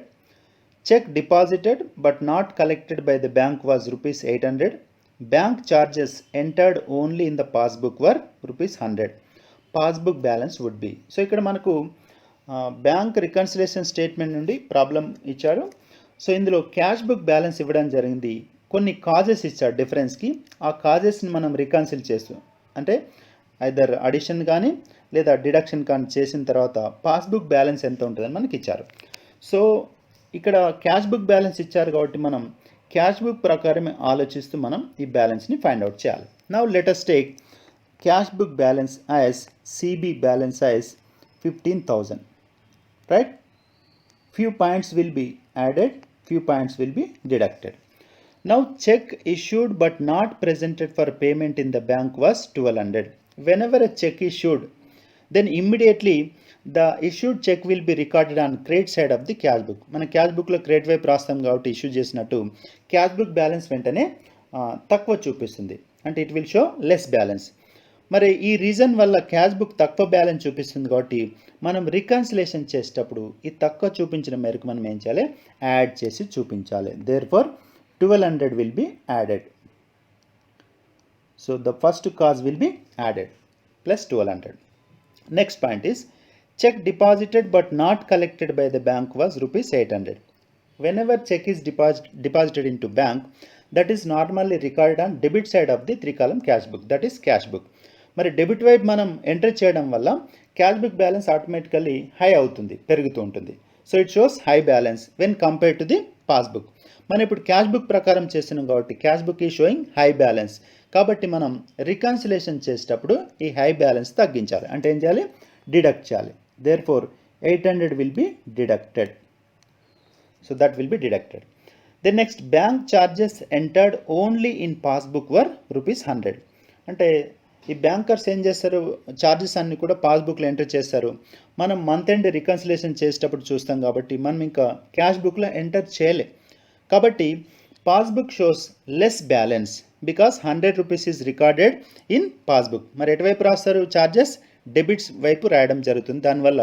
Check deposited but not collected by the bank was rupees 800. Bank charges entered only in the passbook were rupees 100. Passbook balance would be. So ఇక్కడ మనకు bank reconciliation statement నుండి problem ఇచ్చాడు. So ఇందులో cash book balance ఇవ్వడం జరిగింది, కొన్ని causes ఇచ్చాడు డిఫరెన్స్కి. ఆ కాజెస్ని మనం రికన్సిల్ చేస్తాం, అంటే ఐదర్ అడిషన్ కానీ లేదా డిడక్షన్ కానీ చేసిన తర్వాత పాస్బుక్ బ్యాలెన్స్ ఎంత ఉంటుందని మనకి ఇచ్చారు. సో ఇక్కడ క్యాష్ బుక్ బ్యాలెన్స్ ఇచ్చారు కాబట్టి మనం క్యాష్ బుక్ ప్రకారమే ఆలోచిస్తూ మనం ఈ బ్యాలెన్స్ని ఫైండ్ అవుట్ చేయాలి. Now let us take cash book balance as CB balance as 15,000, right. Few points will be added, few points will be deducted. Now check issued but not presented for payment in the bank was 1200. Whenever a check issued, then immediately the issued check will be recorded on credit side of the cash book. మన cash బుక్లో credit వైపు రాస్తాం కాబట్టి issue చేసినట్టు cash book balance వెంటనే తక్కువ చూపిస్తుంది, అంటే it will show less balance. మరి ఈ రీజన్ వల్ల క్యాష్ బుక్ తక్కువ బ్యాలెన్స్ చూపిస్తుంది కాబట్టి మనం రికన్సిలేషన్ చేసేటప్పుడు ఈ తక్కువ చూపించిన మేరకు మనం ఏం చేయాలి, యాడ్ చేసి చూపించాలి. Therefore 1200 will be added. So the first cause will be added plus 1200. Next point is check deposited but not collected by the bank was rupees 800. Whenever check is deposited into bank, that is normally recorded on debit side of the 3-column cash book, that is cash book. మరి debit వైపు మనం enter చేయడం వల్ల cash book balance automatically high అవుతుంది, పెరుగుతూ ఉంటుంది. So it shows high balance when compare to the passbook. మనం ఇప్పుడు క్యాష్ బుక్ ప్రకారం చేస్తున్నాం కాబట్టి క్యాష్ బుక్ ఈ షోయింగ్ హై బ్యాలెన్స్. కాబట్టి మనం రికన్సిలేషన్ చేసేటప్పుడు ఈ హై బ్యాలెన్స్ తగ్గించాలి, అంటే ఏం చేయాలి, డిడక్ట్ చేయాలి. Therefore 800 will be deducted. So that will be deducted. The next, bank charges entered only in passbook were rupees 100. అంటే ఈ బ్యాంకర్స్ ఏం చేస్తారు, ఛార్జెస్ అన్ని కూడా పాస్బుక్లో ఎంటర్ చేస్తారు. మనం మంత్ ఎండ్ రికన్సిలేషన్ చేసేటప్పుడు చూస్తాం కాబట్టి మనం ఇంకా క్యాష్ బుక్లో ఎంటర్ చేయలే. కాబట్టి passbook shows less balance because 100 rupees is recorded in passbook. మరి ఎటువైపు రాస్తారు, ఛార్జెస్ డెబిట్స్ వైపు రాయడం జరుగుతుంది. దానివల్ల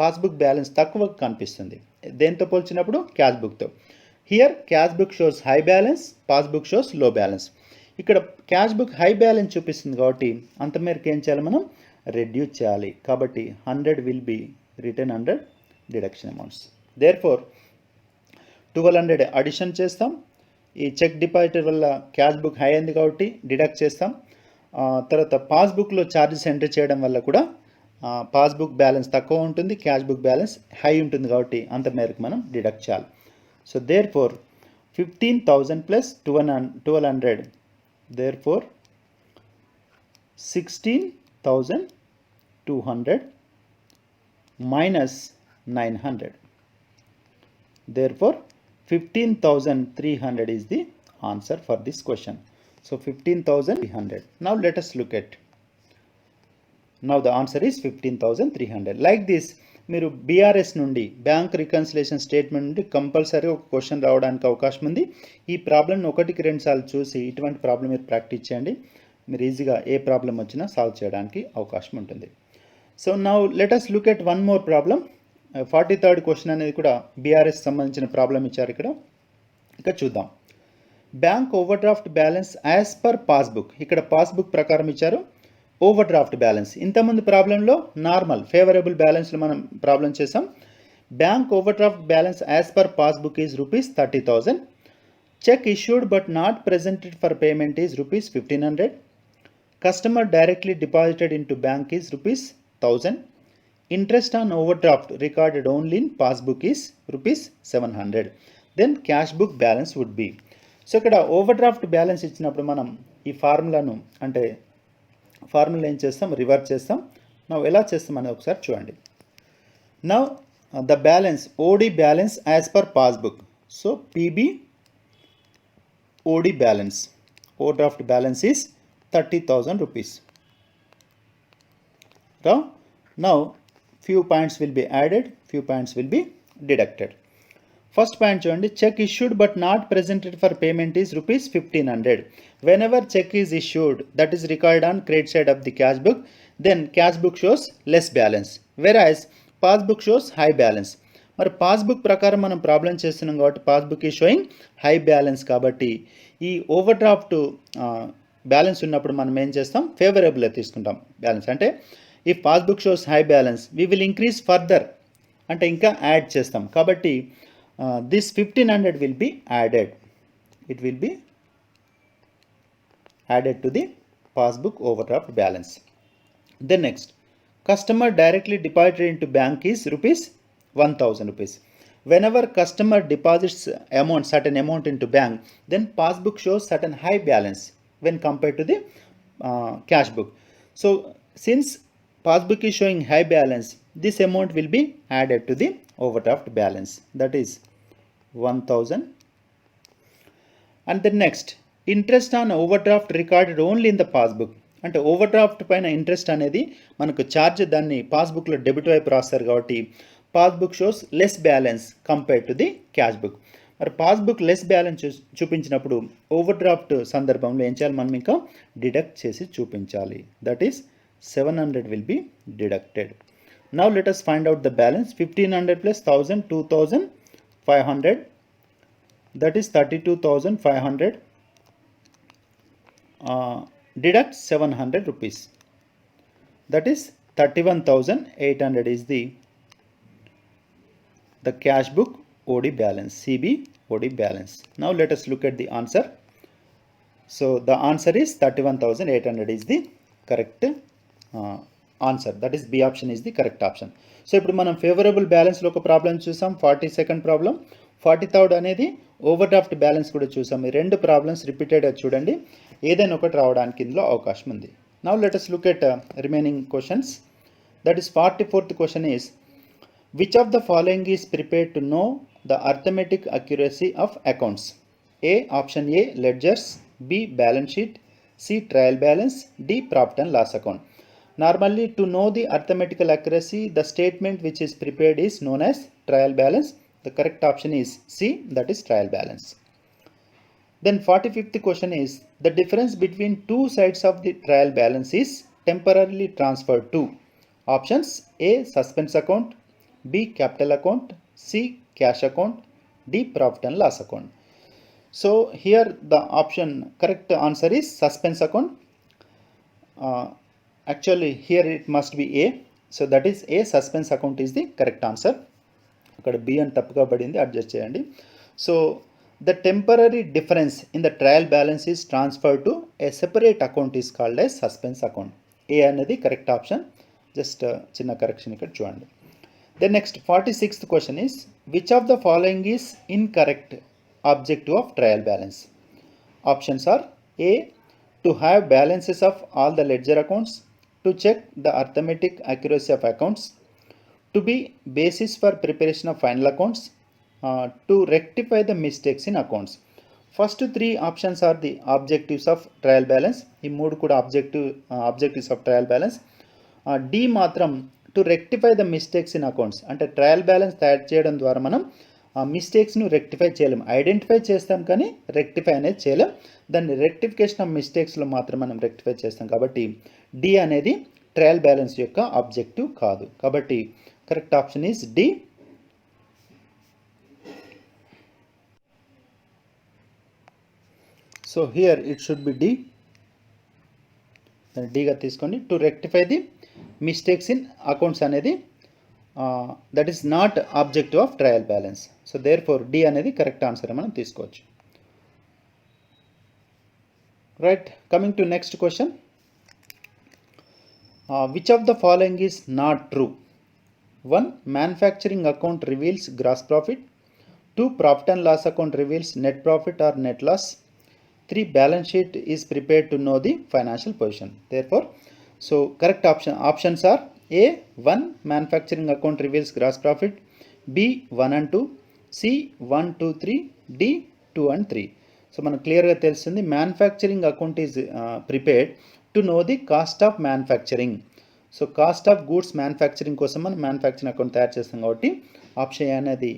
పాస్బుక్ బ్యాలెన్స్ తక్కువ కనిపిస్తుంది దేంతో పోల్చినప్పుడు, క్యాష్ బుక్తో. Here cash book shows high balance, passbook shows low balance. ఇక్కడ క్యాష్ బుక్ హై బ్యాలెన్స్ చూపిస్తుంది కాబట్టి అంత మేరకు ఏం చేయాలి, మనం రెడ్యూస్ చేయాలి. కాబట్టి 100 will be return under deduction amounts. Therefore 1200 addition చేస్తాం. ఈ చెక్ డిపాజిటర్ వల్ల క్యాష్ బుక్ హై అయింది కాబట్టి డిడక్ట్ చేస్తాం. తర్వాత పాస్బుక్లో ఛార్జెస్ ఎంటర్ చేయడం వల్ల కూడా పాస్బుక్ బ్యాలెన్స్ తక్కువ ఉంటుంది, క్యాష్ బుక్ బ్యాలెన్స్ హై ఉంటుంది కాబట్టి అంత మేరకు మనం డిడక్ట్ చేయాలి. So therefore 15,000 plus 1200, therefore 16,200 minus 900. Therefore, 15,300 is the answer for this question. So 15,300. Now let us look at. Now the answer is 15,300. Like this, మీరు BRS నుండి బ్యాంక్ రికన్సిలేషన్ స్టేట్మెంట్ నుండి compulsory ఒక క్వశ్చన్ రావడానికి అవకాశం ఉంది. ఈ ప్రాబ్లమ్ని 1-2 సార్లు చూసి ఇటువంటి ప్రాబ్లం మీరు ప్రాక్టీస్ చేయండి. మీరు ఈజీగా ఏ ప్రాబ్లం వచ్చినా సాల్వ్ చేయడానికి అవకాశం ఉంటుంది. So now let us look at one more problem. 43rd question అనేది కూడా బీఆర్ఎస్ సంబంధించిన ప్రాబ్లం ఇచ్చారు ఇక్కడ. ఇక చూద్దాం. Bank overdraft balance as per passbook. ఇక్కడ పాస్బుక్ ప్రకారం ఇచ్చారు ఓవర్ డ్రాఫ్ట్ బ్యాలెన్స్. ఇంతకుముందు ప్రాబ్లంలో నార్మల్ ఫేవరబుల్ బ్యాలెన్స్లో మనం ప్రాబ్లం చేసాం. Bank overdraft balance as per passbook is rupees 30,000. Cheque issued but not presented for payment is rupees 1,500. Customer directly deposited into bank is rupees 1,000. Interest on overdraft recorded only in passbook is rupees 700. Then cash book balance would be. So ఇక్కడ overdraft balance ఇచ్చినప్పుడు మనం ఈ ఫార్ములాను అంటే formula ఏం చేస్తాం, reverse చేస్తాం. Now ఎలా చేస్తాం అనేది ఒకసారి చూడండి. Now the balance OD balance as per passbook. So PB OD balance, overdraft balance is 30,000 rupees. Now few points will be added, few points will be deducted. First point చూడండి, check issued but not presented for payment is rupees 1,500. Whenever check is issued, that is recorded on credit side of the cash book, then cash book shows less balance, whereas passbook shows high balance. మరి passbook ప్రకారం మనం problem చేస్తున్నాం కాబట్టి passbook ఈ sowing high balance కాబట్టి ఈ over draft balance ఉన్నప్పుడు మనం ఏం చేస్తాం, ఫేవరబుల్గా తీసుకుంటాం బ్యాలెన్స్. అంటే if passbook shows high balance, we will increase further అంటే ఇంకా యాడ్ చేస్తాం కాబట్టి this 1,500 will be added. It will be added to the passbook overdraft balance. Then next, customer directly deposited into bank is rupees 1,000 rupees. Whenever customer deposits amount, certain amount into bank, then passbook shows certain high balance when compared to the cash book. So since passbook is showing high balance, this amount will be added to the overdraft balance, that is 1,000. And the next, interest on overdraft recorded only in the passbook. అంటే overdraft పైన interest అనేది మనకు charge దాన్ని పాస్బుక్లో debit వైపు రాస్తారు కాబట్టి passbook shows less balance compared to the cash book. మరి పాస్బుక్ లెస్ బ్యాలెన్స్ చూపించినప్పుడు ఓవర్డ్రాఫ్ట్ సందర్భంలో ఏం చేయాలి, మనం ఇంకా డిడక్ట్ చేసి చూపించాలి. That is 700 will be deducted. Now let us find out the balance. 1,500 plus 1,000, 2,500. That is 32,500. Deduct 700 rupees. That is 31,800 is the cash book OD balance, CB OD balance. Now let us look at the answer. So the answer is 31,800 is the correct answer. That is B option is the correct option. So ఇప్పుడు మనం favourable బ్యాలెన్స్లో ఒక problem చూసాం, 42nd problem. 43rd అనేది over draft balance కూడా చూసాం. ఈ రెండు problems రిపీటెడ్గా చూడండి, ఏదైనా ఒకటి రావడానికి ఇందులో అవకాశం ఉంది. Now let us look at remaining questions. That is 44th question is which of the following is prepared to know the arithmetic accuracy of accounts. A option A ledgers, B balance sheet, C trial balance, D profit and loss account. Normally, to know the arithmetical accuracy, the statement which is prepared is known as trial balance. The correct option is C, that is trial balance. Then 45th question is the difference between two sides of the trial balance is temporarily transferred to. Options A suspense account, B capital account, C cash account, D profit and loss account. So here the option correct answer is suspense account. Actually here it must be A. So that is A suspense account is the correct answer. అక్కడ B అని తప్పుగా పడింది, adjust చేయండి. So the temporary difference in the trial balance is transfer to a separate account is called a suspense account. A అనేది correct option. Just చిన్న correction ఇక్కడ చూడండి. The next 46th question is, which of the following is incorrect objective of trial balance? Options are A, to have balances of all the ledger accounts, to check the arithmetic accuracy of accounts, to be basis for preparation of final accounts, to rectify the mistakes in accounts. First three options are the objectives of trial balance. ఈ మూడు కూడా objectives of trial balance. D మాత్రం to rectify the mistakes in accounts, అంటే trial balance తయారు చేయడం ద్వారా మనం మిస్టేక్స్ను rectify చేయలేం. ఐడెంటిఫై చేస్తాం కానీ రెక్టిఫై అనేది చేయలేం. దాన్ని రెక్టిఫికేషన్ ఆఫ్ మిస్టేక్స్లో మాత్రం మనం రెక్టిఫై చేస్తాం. కాబట్టి డి అనేది ట్రయల్ బ్యాలెన్స్ యొక్క ఆబ్జెక్టివ్ కాదు. కాబట్టి correct option is D. So here it should be D. డిగా తీసుకోండి. To rectify the mistakes in accounts అనేది that is not objective of trial balance. So therefore D అనేది correct answer మనం తీసుకోవచ్చు. Right, coming to next question. Which of the following is not true? 1. Manufacturing account reveals gross profit. 2. Profit and loss account reveals net profit or net loss. 3. Balance sheet is prepared to know the financial position. Therefore so correct options are A, 1 manufacturing account reveals gross profit, B, 1 and 2, C, 1, 2, 3, D, 2 and 3. So మనకు క్లియర్గా తెలుస్తుంది manufacturing account is prepared to know the cost of manufacturing. So cost of goods manufacturing కోసం మనం manufacturing account తయారు చేస్తాం కాబట్టి option A అనేది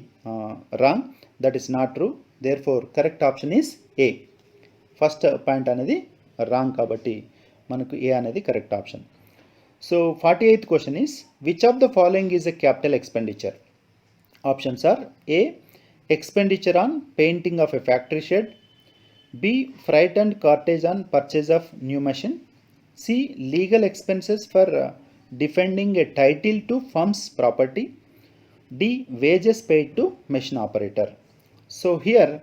wrong, that is not true. Therefore correct option is A. First point అనేది wrong కాబట్టి మనకు A అనేది correct option. So 48th question is, which of the following is a capital expenditure? Options are A, expenditure on painting of a factory shed. B, freight and cartage on purchase of new machine. C, legal expenses for defending a title to firm's property. D, wages paid to machine operator. So here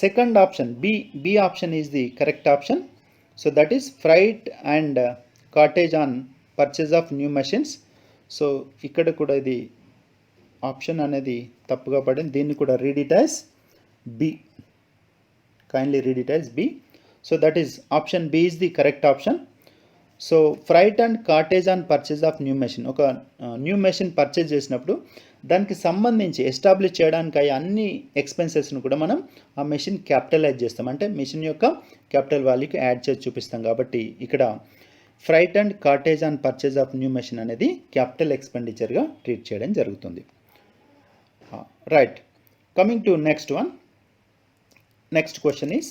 second option B option is the correct option. So that is freight and cartage on purchase of new machines. So ఇక్కడ కూడా ఇది option అనేది తప్పుగా పడింది. దీన్ని కూడా read it as B. Kindly read it as B. So that is option B is the correct option. So freight and cartage on purchase of new machine, ఒక new machine purchase చేసినప్పుడు దానికి సంబంధించి establish చేయడానికి అయ్యే అన్ని ఎక్స్పెన్సెస్ను కూడా మనం ఆ మెషిన్ క్యాపిటలైజ్ చేస్తాం, అంటే మెషిన్ యొక్క క్యాపిటల్ వాల్యూకి యాడ్ చేసి చూపిస్తాం. కాబట్టి ఇక్కడ freight and cartage on purchase of new machine అనేది క్యాపిటల్ ఎక్స్పెండిచర్గా ట్రీట్ చేయడం జరుగుతుంది. Right, coming to next one. Next question is,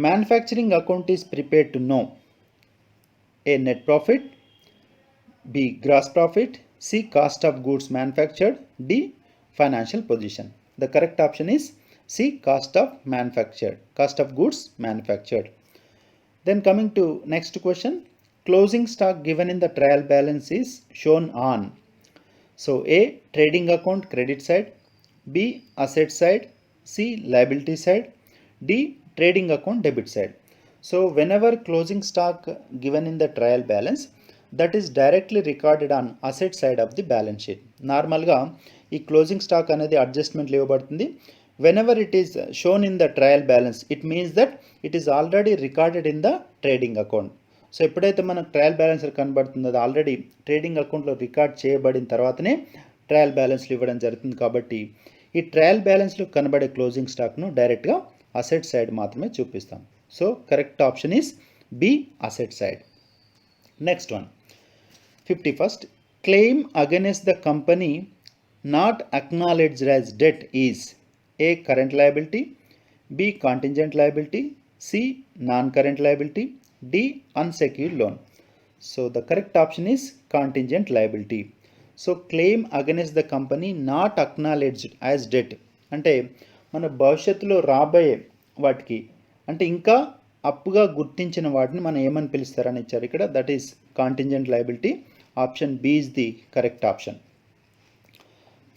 manufacturing account is prepared to know A, net profit. B, gross profit. C, cost of goods manufactured. D, financial position. The correct option is C, cost of goods manufactured. Then coming to next question, closing stock given in the trial balance is shown on. So A, trading account credit side. B, asset side. C, liability side. D, trading account debit side. So whenever closing stock given in the trial balance, that is directly recorded on asset side of the balance sheet. నార్మల్గా ఈ closing stock అనేది అడ్జస్ట్మెంట్లు ఇవ్వబడుతుంది. whenever it is shown in the trial balance, it means that it is already recorded in the trading account. So ఎప్పుడైతే మనకు trial balance కనబడుతుందో అది already trading అకౌంట్లో record చేయబడిన తర్వాతనే ట్రయల్ బ్యాలెన్స్లు ఇవ్వడం జరుగుతుంది. కాబట్టి ఈ ట్రయల్ బ్యాలెన్స్లో కనబడే క్లోజింగ్ స్టాక్ను డైరెక్ట్గా అసెట్ సైడ్ మాత్రమే చూపిస్తాం. So correct option is B, asset side. Next one, 51st, claim against the company not acknowledged as debt is A, current liability. B, contingent liability. C, non-current liability. D, unsecured loan. So the correct option is contingent liability. So claim against the company not acknowledged as debt అంటే మన భవిష్యత్తులో రాబోయే వాటికి, అంటే ఇంకా అప్పుగా గుర్తించిన వాటిని మనం ఏమని పిలుస్తారని ఇచ్చారు ఇక్కడ. That is contingent liability. Option B is the correct option.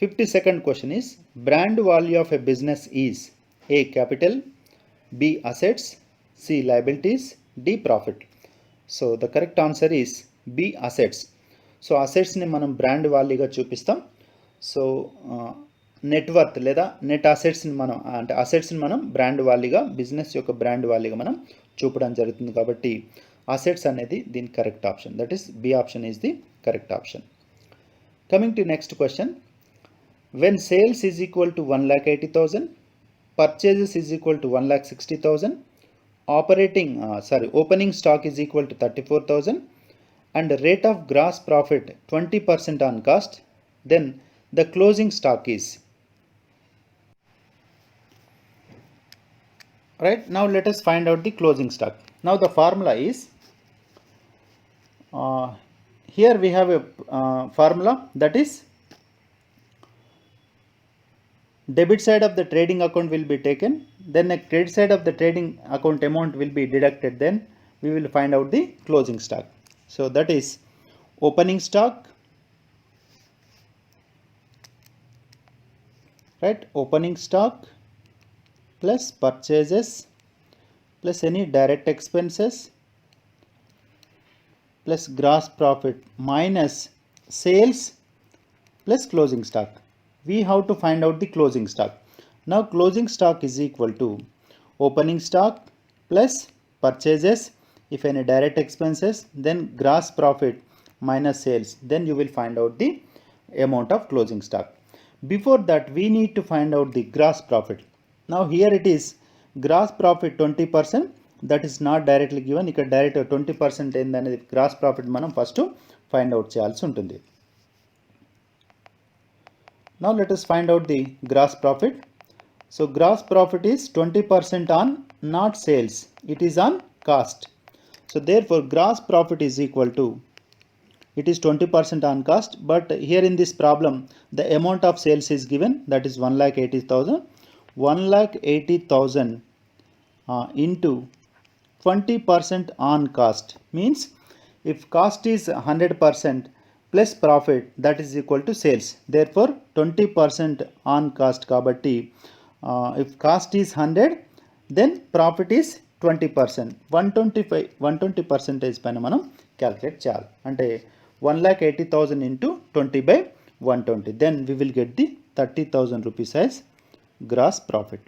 52nd question is, brand value of a business is A. capital, B. assets, C. liabilities, D. profit. So the correct answer is B. assets. So అసెట్స్ని మనం brand వాల్యూగా చూపిస్తాం. So net worth లేదా net అసెట్స్ని మనం అంటే అసెట్స్ని మనం బ్రాండ్ వాల్యూగా బిజినెస్ యొక్క బ్రాండ్ వాల్యూగా మనం చూపడం జరుగుతుంది. కాబట్టి అసెట్స్ అనేది దీని correct option. That is B option is the correct option. Coming to next question. When sales is equal to 1,80,000, purchases is equal to 1,60,000, opening stock is equal to 34,000, and rate of gross profit 20% on cost, then the closing stock is. Right, now let us find out the closing stock. Now the formula is, here we have a formula, that is debit side of the trading account will be taken, then a credit side of the trading account amount will be deducted, then we will find out the closing stock. So that is opening stock, right, opening stock plus purchases plus any direct expenses plus gross profit minus sales plus closing stock. We have to find out the closing stock. Now closing stock is equal to opening stock plus purchases, if any direct expenses, then gross profit minus sales, then you will find out the amount of closing stock. Before that we need to find out the gross profit. Now here it is gross profit 20%, that is not directly given. ఇక్కడ direct 20% ఏందనేది gross profit మనం first find out చేయాల్సి ఉంటుంది. Now let us find out the gross profit. So gross profit is 20% on not sales, it is on cost. So therefore gross profit is equal to, it is 20% on cost, but here in this problem the amount of sales is given, that is 1,80,000. 1,80,000 into 20% on cost means if cost is 100% plus profit, that is equal to sales. Therefore 20% on cost kabatti, if cost is 100 then profit is 20%. 120% పైన మనం calculate చేయాలి. అంటే 1,80,000 into 20/120, then we will get the 30,000 rupees as gross profit.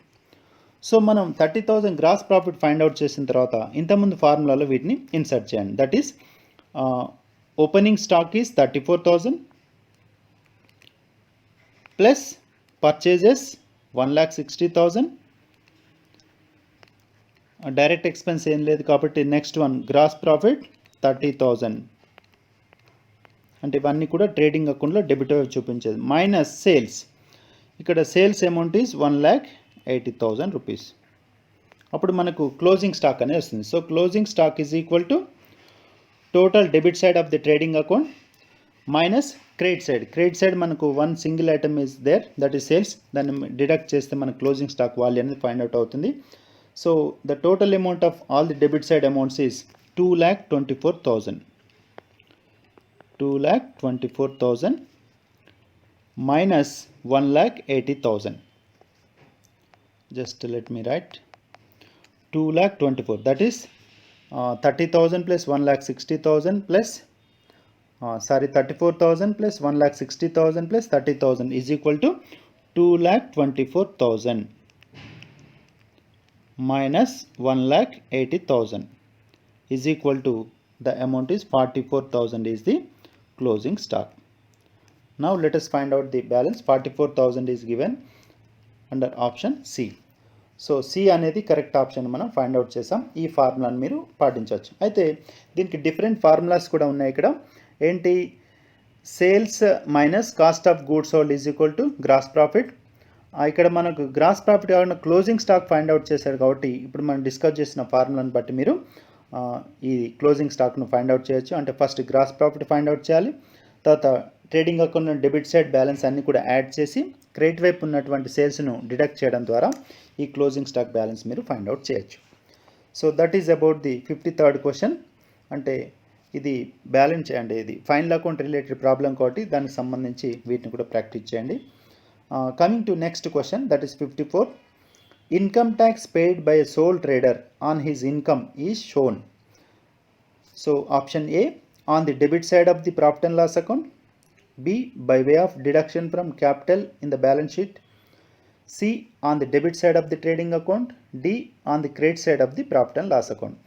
So మనం 30,000 gross profit find out చేసిన తర్వాత ఇంతకుముందు ఫార్ములాలో వీటిని insert చేయండి. That is opening stock is 34,000 plus purchases 1,60,000, direct expense ఏం లేదు కాబట్టి నెక్స్ట్ వన్ గ్రాస్ ప్రాఫిట్ 30,000, అంటే ఇవన్నీ కూడా ట్రేడింగ్ అకౌంట్లో డెబిట్ చూపించేది, మైనస్ సేల్స్, ఇక్కడ సేల్స్ అమౌంట్ ఈజ్ 1,80,000 రూపీస్. అప్పుడు మనకు క్లోజింగ్ స్టాక్ అనేది వస్తుంది. So closing stock is equal to total debit side of the trading account minus credit side. Credit side మనకు one single item is there, that is sales, దాన్ని deduct చేస్తే మన closing stock value అనేది find out అవుతుంది. So the total amount of all the debit side amounts is 2,24,000. 2,24,000 minus 1,80,000. Just let me write 2,24,000, that is 30,000 plus 1,60,000 plus 34,000 plus 1,60,000 plus 30,000 is equal to 2,24,000 minus 1,80,000 is equal to, the amount is 44,000 is the closing stock. Now let us find out the balance. 44,000 is given under option C. So C అనేది correct option మనం find out చేసాం. ఈ ఫార్ములాని మీరు పాటించవచ్చు. అయితే దీనికి different formulas కూడా ఉన్నాయి. ఇక్కడ ఏంటి, sales minus cost of goods sold is equal to gross profit. ఇక్కడ మనకు గ్రాస్ ప్రాఫిట్ కాకుండా క్లోజింగ్ స్టాక్ ఫైండ్ అవుట్ చేశారు కాబట్టి ఇప్పుడు మనం డిస్కస్ చేసిన ఫార్ములాని బట్టి మీరు ఈ క్లోజింగ్ స్టాక్ను ఫైండ్ అవుట్ చేయొచ్చు. అంటే first gross profit find out చేయాలి, తర్వాత trading account debit side balance అన్నీ కూడా యాడ్ చేసి క్రెడిట్ వైపు ఉన్నటువంటి సేల్స్ను డిడక్ట్ చేయడం ద్వారా ఈ క్లోజింగ్ స్టాక్ బ్యాలెన్స్ మీరు ఫైండ్ అవుట్ చేయొచ్చు. So that is about the 53rd question. అంటే ఇది బ్యాలెన్స్ చేయండి. ఇది ఫైనల్ అకౌంట్ రిలేటెడ్ ప్రాబ్లం కాబట్టి దానికి సంబంధించి వీటిని కూడా ప్రాక్టీస్ చేయండి. Coming to next question, that is 54. Income tax paid by a sole trader on his income is shown. So option A, on the debit side of the profit and loss account. B, by way of deduction from capital in the balance sheet. C, on the debit side of the trading account. D, on the credit side of the profit and loss account.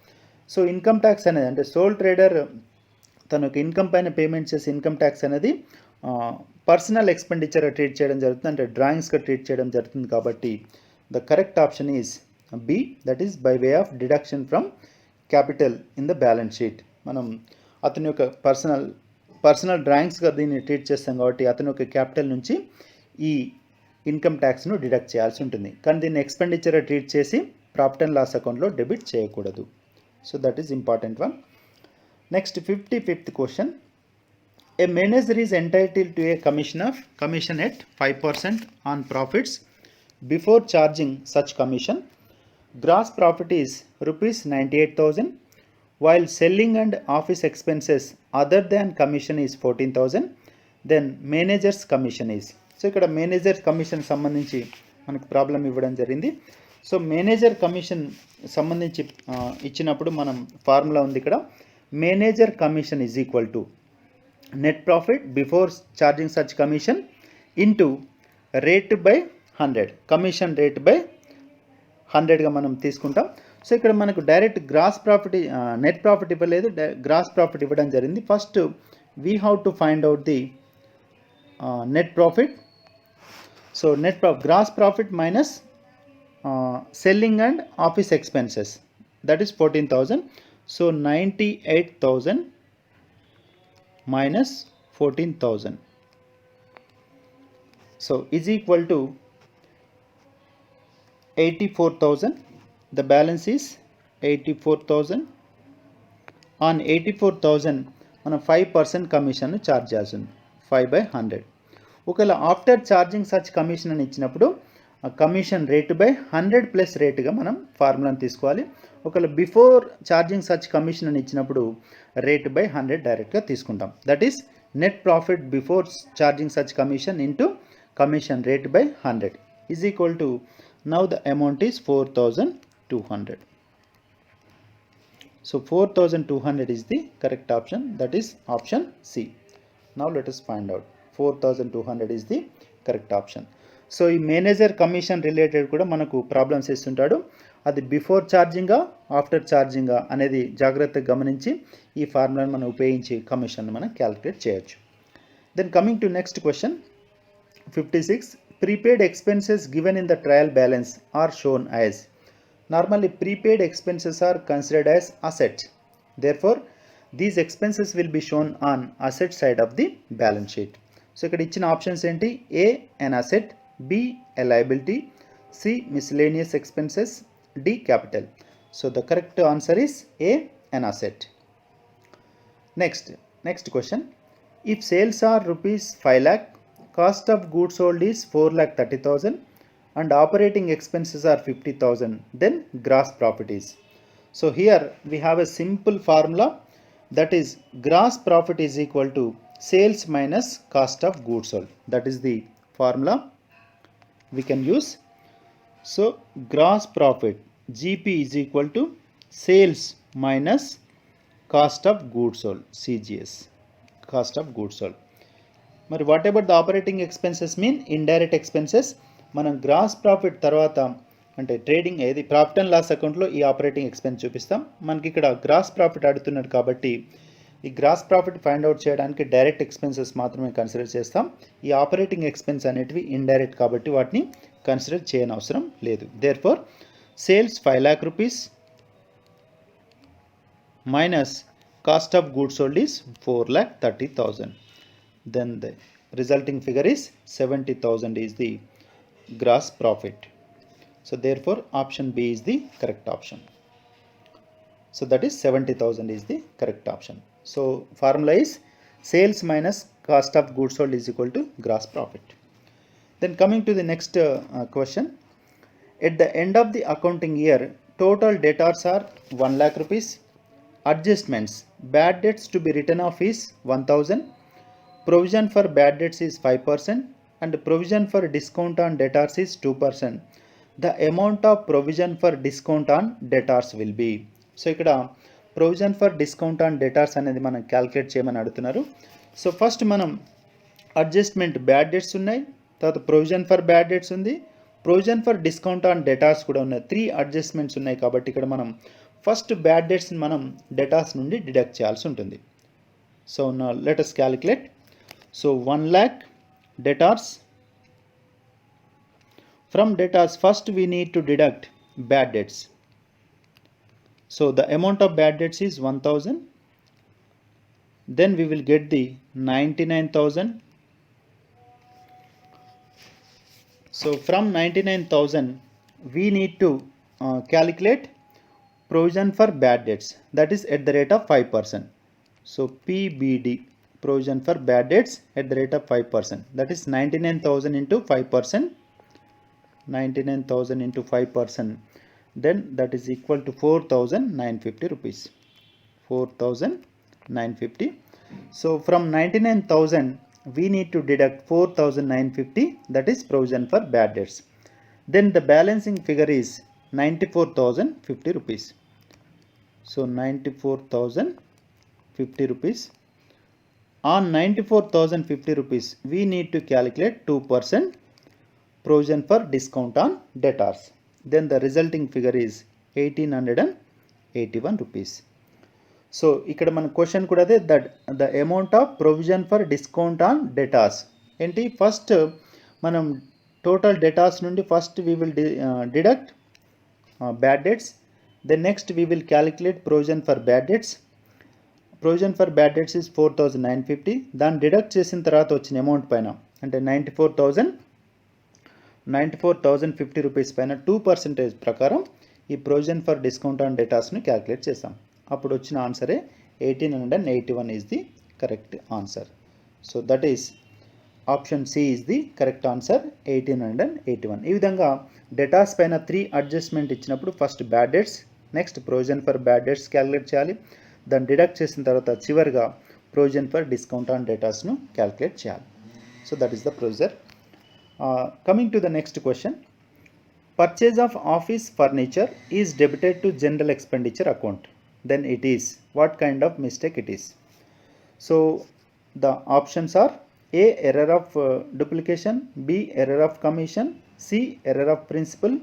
So income tax అనేది అంటే soul trader తన యొక్క income పైన పేమెంట్ చేసే income tax అనేది personal ఎక్స్పెండిచర్గా treat చేయడం జరుగుతుంది, అంటే డ్రాయింగ్స్గా ట్రీట్ చేయడం జరుగుతుంది. కాబట్టి the correct option is B, that is by way of deduction from capital in the balance sheet. మనం అతని యొక్క పర్సనల్ డ్రాయింగ్స్గా దీన్ని ట్రీట్ చేస్తాం కాబట్టి అతని యొక్క క్యాపిటల్ నుంచి ఈ ఇన్కమ్ ట్యాక్స్ను డిడక్ట్ చేయాల్సి ఉంటుంది. కానీ దీన్ని ఎక్స్పెండిచర్గా ట్రీట్ చేసి ప్రాఫిట్ అండ్ లాస్ అకౌంట్లో డెబిట్ చేయకూడదు. So that is important one. Next 55th question. A manager is entitled to a commission at 5% on profits before charging such commission. Gross profit is rupees 98,000, while selling and office expenses other than commission is 14,000. Then manager's commission is. So ఇక్కడ manager commission సంబంధించి మనకు problem ఇవ్వడం జరిగింది. So manager commission సంబంధించి ఇచ్చినప్పుడు మనం formula ఉంది ఇక్కడ. Manager commission is equal to net profit before charging such commission into rate by 100, commission rate by 100గా మనం తీసుకుంటాం. సో ఇక్కడ మనకు direct gross profit net profit ఇవ్వలేదు, గ్రాస్ ప్రాఫిట్ ఇవ్వడం జరిగింది. First we have to find out the net profit. So gross profit minus selling and office expenses, that is 14,000. So 98,000 minus 14,000, so is equal to 84,000. The balance is 84,000. On 84,000 మనం 5% commission charge చేయాల్సింది, 5/100. ఒకవేళ after charging such commission అని ఇచ్చినప్పుడు commission rate by 100 plus రేటుగా మనం ఫార్ములాని తీసుకోవాలి. ఒకవేళ before charging such commission అని ఇచ్చినప్పుడు రేటు బై 100 డైరెక్ట్గా తీసుకుంటాం. That is net profit before charging such commission into commission rate by 100 is equal to, now the amount is 4,200. So 4,200 is the correct option, that is option C. Now let us find out. 4,200 is the correct option. So ఈ manager commission related కూడా మనకు problems ఇస్తుంటాడు. అది before ఛార్జింగా after ఛార్జింగా అనేది జాగ్రత్తగా గమనించి ఈ ఫార్ములాను మనం ఉపయోగించి కమిషన్ మనం క్యాలిక్యులేట్ చేయొచ్చు. Then coming to next question 56. Prepaid expenses given in the trial balance are shown as. Normally prepaid expenses are considered as assets. Therefore these expenses will be shown on asset side of the balance sheet. So ఇక్కడ ఇచ్చిన options ఏంటి? A, an asset. B, a liability. C, miscellaneous expenses. D, capital. So the correct answer is A, an asset. Next question. If sales are rupees 5 lakh, cost of goods sold is 4,30,000 and operating expenses are 50,000, then gross profit is. So here we have a simple formula, that is gross profit is equal to sales minus cost of goods sold. That is the formula we can use. So gross profit GP is equal to sales minus cost of goods sold, CGS, cost of goods sold. మరి what about the operating expenses mean indirect expenses. మనం gross profit తర్వాత అంటే trading ఏది profit and loss అకౌంట్లో ఈ operating expense చూపిస్తాం. మనకి ఇక్కడ గ్రాస్ ప్రాఫిట్ అడుగుతున్నాడు కాబట్టి ఈ గ్రాస్ ప్రాఫిట్ ఫైండ్ అవుట్ చేయడానికి డైరెక్ట్ ఎక్స్పెన్సెస్ మాత్రమే కన్సిడర్ చేస్తాం. ఈ ఆపరేటింగ్ ఎక్స్పెన్స్ అనేటివి ఇండైరెక్ట్ కాబట్టి వాటిని కన్సిడర్ చేయనవసరం లేదు. Therefore sales 5 lakh rupees minus cost of goods sold is 4,30,000. Then the resulting figure is 70,000 is the gross profit. So therefore option B is the correct option. So that is 70,000 is the correct option. So formula is sales minus cost of goods sold is equal to gross profit. Then coming to the next question. At the end of the accounting year, total debtors are 1 lakh rupees adjustments, bad debts to be written off is 1000, provision for bad debts is 5%, and provision for discount on debtors is 2%. The amount of provision for discount on debtors will be. So ఇక్కడ provision for discount on debtors అనేది మనం calculate చేయమని అడుగుతున్నారు. So first మనం adjustment bad debts ఉన్నాయి, తర్వాత provision for bad debts ఉంది, provision for discount on debtors కూడా ఉన్నాయి. 3 అడ్జస్ట్మెంట్స్ ఉన్నాయి కాబట్టి ఇక్కడ మనం ఫస్ట్ బ్యాడ్ డెట్స్ని మనం డెటార్స్ నుండి డిడక్ట్ చేయాల్సి ఉంటుంది. సో నా let us calculate. So 1 lakh debtors. From debtors first we need to deduct bad debts. So the amount of bad debts is 1000. Then we will get the 99,000. So from 99,000 we need to calculate provision for bad debts, that is at the rate of 5%. So PBD, provision for bad debts at the rate of 5%, that is 99,000 into 5%. 99,000 into 5%, then that is equal to 4,950 rupees. 4,950. So from 99,000 we need to deduct 4,950, that is provision for bad debts. Then the balancing figure is 94,050 rupees. So 94,050 rupees. On 94,050 rupees we need to calculate 2% provision for discount on debtors. Then the resulting figure is 1,881 rupees. So ఇక్కడ మన question కూడా అదే, that the amount of provision for discount on debtors ఏంటి. First మనం total debtors నుండి first we will deduct bad debts, then next we will calculate provision for bad debts. Provision for bad debts is 4,950. దాన్ని deduct చేసిన తర్వాత వచ్చిన amount పైన అంటే 94,050 rupees పైన 2% ప్రకారం ఈ ప్రొవిజన్ ఫర్ డిస్కౌంట్ ఆన్ డెటార్స్ని క్యాలిక్యులేట్ చేస్తాం. అప్పుడు వచ్చిన ఆన్సరే 1,881 is the correct answer. So that is option C is the correct answer, 1,881. ఈ విధంగా డెటాస్ పైన 3 అడ్జస్ట్మెంట్ ఇచ్చినప్పుడు first bad debts, next provision for bad debts calculate చేయాలి, దాన్ని డిడక్ట్ చేసిన తర్వాత చివరిగా ప్రొవిజన్ ఫర్ డిస్కౌంట్ ఆన్ డెటాస్ను క్యాలిక్యులేట్ చేయాలి. So that is the procedure. Coming to the next question, purchase of office furniture is debited to general expenditure account. Then it is, what kind of mistake it is? So the options are A, error of duplication, B, error of commission, C, error of principal,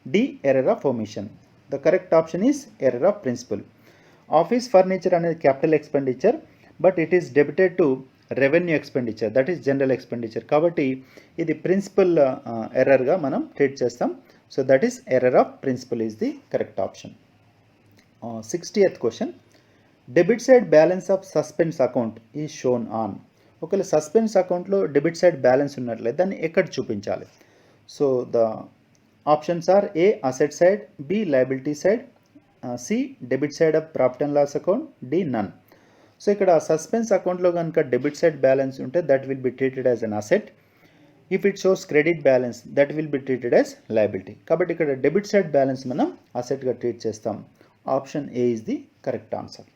D, error of omission. The correct option is error of principal. Office furniture అనేది capital expenditure, but it is debited to revenue expenditure, that is general expenditure. కాబట్టి ఇది principle ఎర్రర్గా మనం treat చేస్తాం. So that is error of principle is the correct option. 60th question, debit side balance of suspense account is shown on. ఒకవేళ suspense అకౌంట్లో debit side balance ఉన్నట్లయితే దాన్ని ఎక్కడ చూపించాలి? So the options are A, asset side, B, liability side, C, debit side of profit and loss account, D, none. So ఇక్కడ suspense అకౌంట్లో కనుక debit side balance ఉంటే that will be treated as an asset. If it shows credit balance that will be treated as liability. కాబట్టి ఇక్కడ debit side balance మనం అసెట్గా treat చేస్తాం. Option A is the correct answer.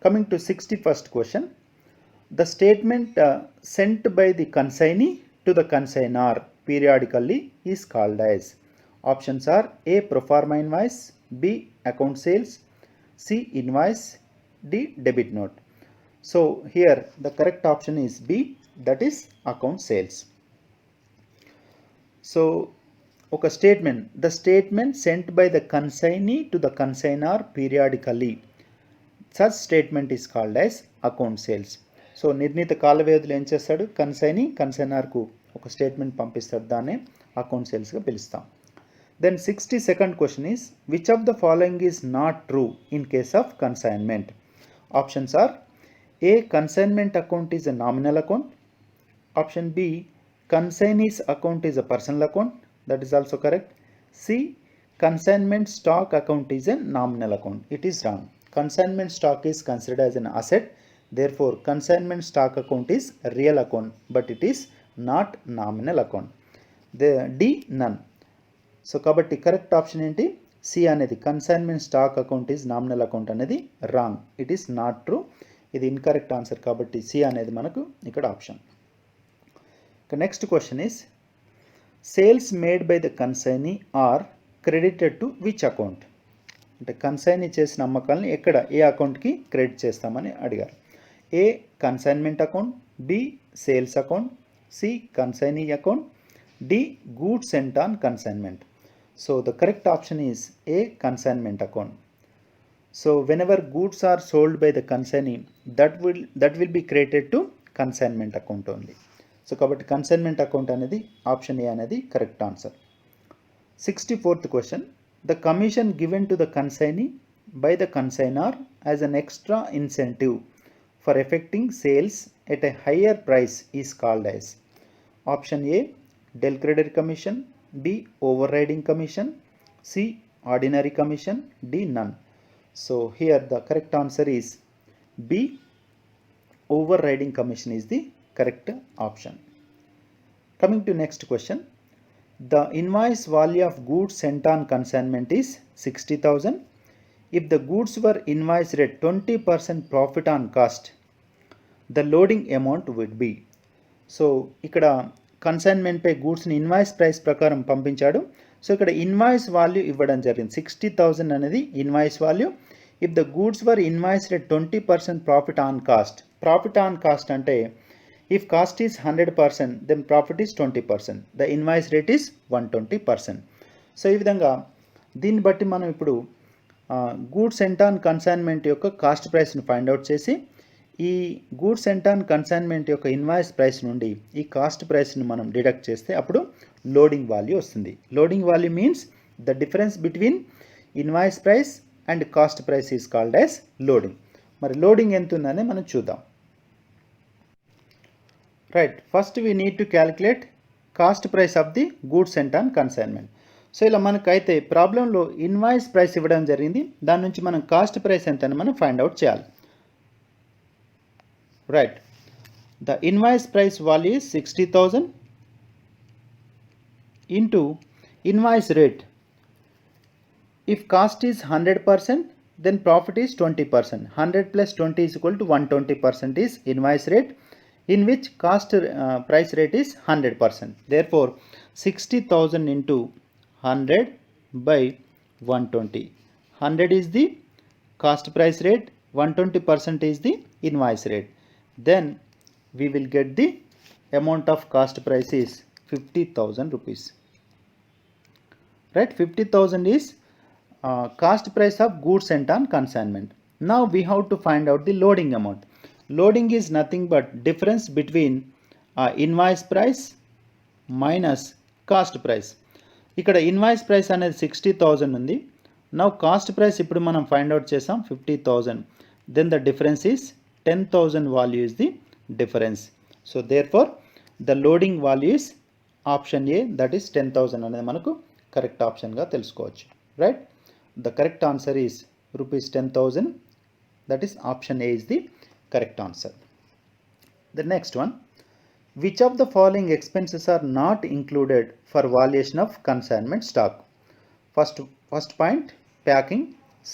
Coming to 61st question, the statement sent by the consignee to the consignor periodically is called as. Options are A, proforma invoice, B, account sales, C, invoice, D, debit note. So here the correct option is B, that is account sales. So okay, statement, the statement sent by the consignee to the consignor periodically, such statement is called as account sales. So నిర్ణీత కాల వ్యవధిలో ఏం చేస్తాడు, కన్సైనర్కు ఒక statement పంపిస్తాడు, దాన్ని account సేల్స్గా పిలుస్తాం. Then 62nd question is, which of the following is not true in case of consignment? Options are A, consignment account is a nominal account. Option B, consignee's account is a personal account. That is also correct. C, consignment stock account is a nominal account. It is wrong. Consignment stock is considered as an asset. Therefore, consignment stock account is a real account, but it is not nominal account. The D, none. So, kabatti correct option enti C అనేది consignment stock account is nominal account అనేది wrong. It is not true. ఇది incorrect answer కాబట్టి C అనేది మనకు ఇక్కడ option. Next question is sales made by the consignee are credited to which account. అంటే consignee చేసిన అమ్మకాలని ఎక్కడ ఏ అకౌంట్కి క్రెడిట్ చేస్తామని అడిగారు. A consignment account, B sales account, C consignee account, D goods sent on consignment. So the correct option is A consignment account. So whenever goods are sold by the consignee, that will be created to consignment account only. So కాబట్టి consignment account అనేది option A అనేది correct answer. 64th question, the commission given to the consignee by the consignor as an extra incentive for effecting sales at a higher price is called as. Option A del credit commission, B overriding commission, C ordinary commission, D none. So here the correct answer is B, overriding commission is the correct option. Coming to next question, the invoice value of goods sent on consignment is 60,000. If the goods were invoiced at 20% profit on cost, the loading amount would be. So ఇక్కడ consignment పై గూడ్స్ని invoice price ప్రకారం పంపించాడు. So ఇక్కడ invoice value ఇవ్వడం జరిగింది. 60,000 అనేది invoice value. If the goods were invoiced at 20% profit on cost. Profit on cost అంటే if cost is 100%, then profit is 20%. The invoice rate is 120%. సో ఈ విధంగా దీన్ని బట్టి మనం ఇప్పుడు గూడ్స్ సెంట్ ఆన్ కన్సైన్మెంట్ యొక్క కాస్ట్ ప్రైస్ని ఫైండ్ అవుట్ చేసి ఈ గూడ్స్ సెంట్ ఆన్ కన్సైన్మెంట్ యొక్క ఇన్వాయిస్ ప్రైస్ నుండి ఈ కాస్ట్ ప్రైస్ని మనం డిడక్ట్ చేస్తే అప్పుడు లోడింగ్ వాల్యూ వస్తుంది. Loading value means the difference between invoice price and cost price is called as loading. మరి లోడింగ్ ఎంత ఉందని మనం చూద్దాం. Right, first we need to calculate cost price of the goods sent on consignment. So ఇలా మనకైతే ప్రాబ్లంలో invoice price ఇవ్వడం జరిగింది, దాని నుంచి మనం కాస్ట్ ప్రైస్ ఎంత అని మనం ఫైండ్ అవుట్ చేయాలి. Right, the invoice price value is 60,000 into invoice rate. If cost is 100%, then profit is 20%. 100 plus 20 is equal to 120% is invoice rate, in which cost price rate is 100%. Therefore 60,000 into 100 by 120. 100 is the cost price rate, 120% is the invoice rate. Then we will get the amount of cost price is 50,000 rupees. Right, 50,000 is cost price of goods sent on consignment. Now we have to find out the loading amount. Loading is nothing but difference between invoice price minus cost price. ఇక్కడ invoice price అనేది 60,000 ఉంది. Now cost price ఇప్పుడు మనం find out చేసాం 50,000. Then the difference is 10,000 value is the difference. So therefore the loading value is option A, that is 10,000 అనేది మనకు correct ఆప్షన్గా తెలుసుకోవచ్చు. Right, the correct answer is rupees 10,000. that is option A is the correct answer. The next one, which of the following expenses are not included for valuation of consignment stock? First point packing,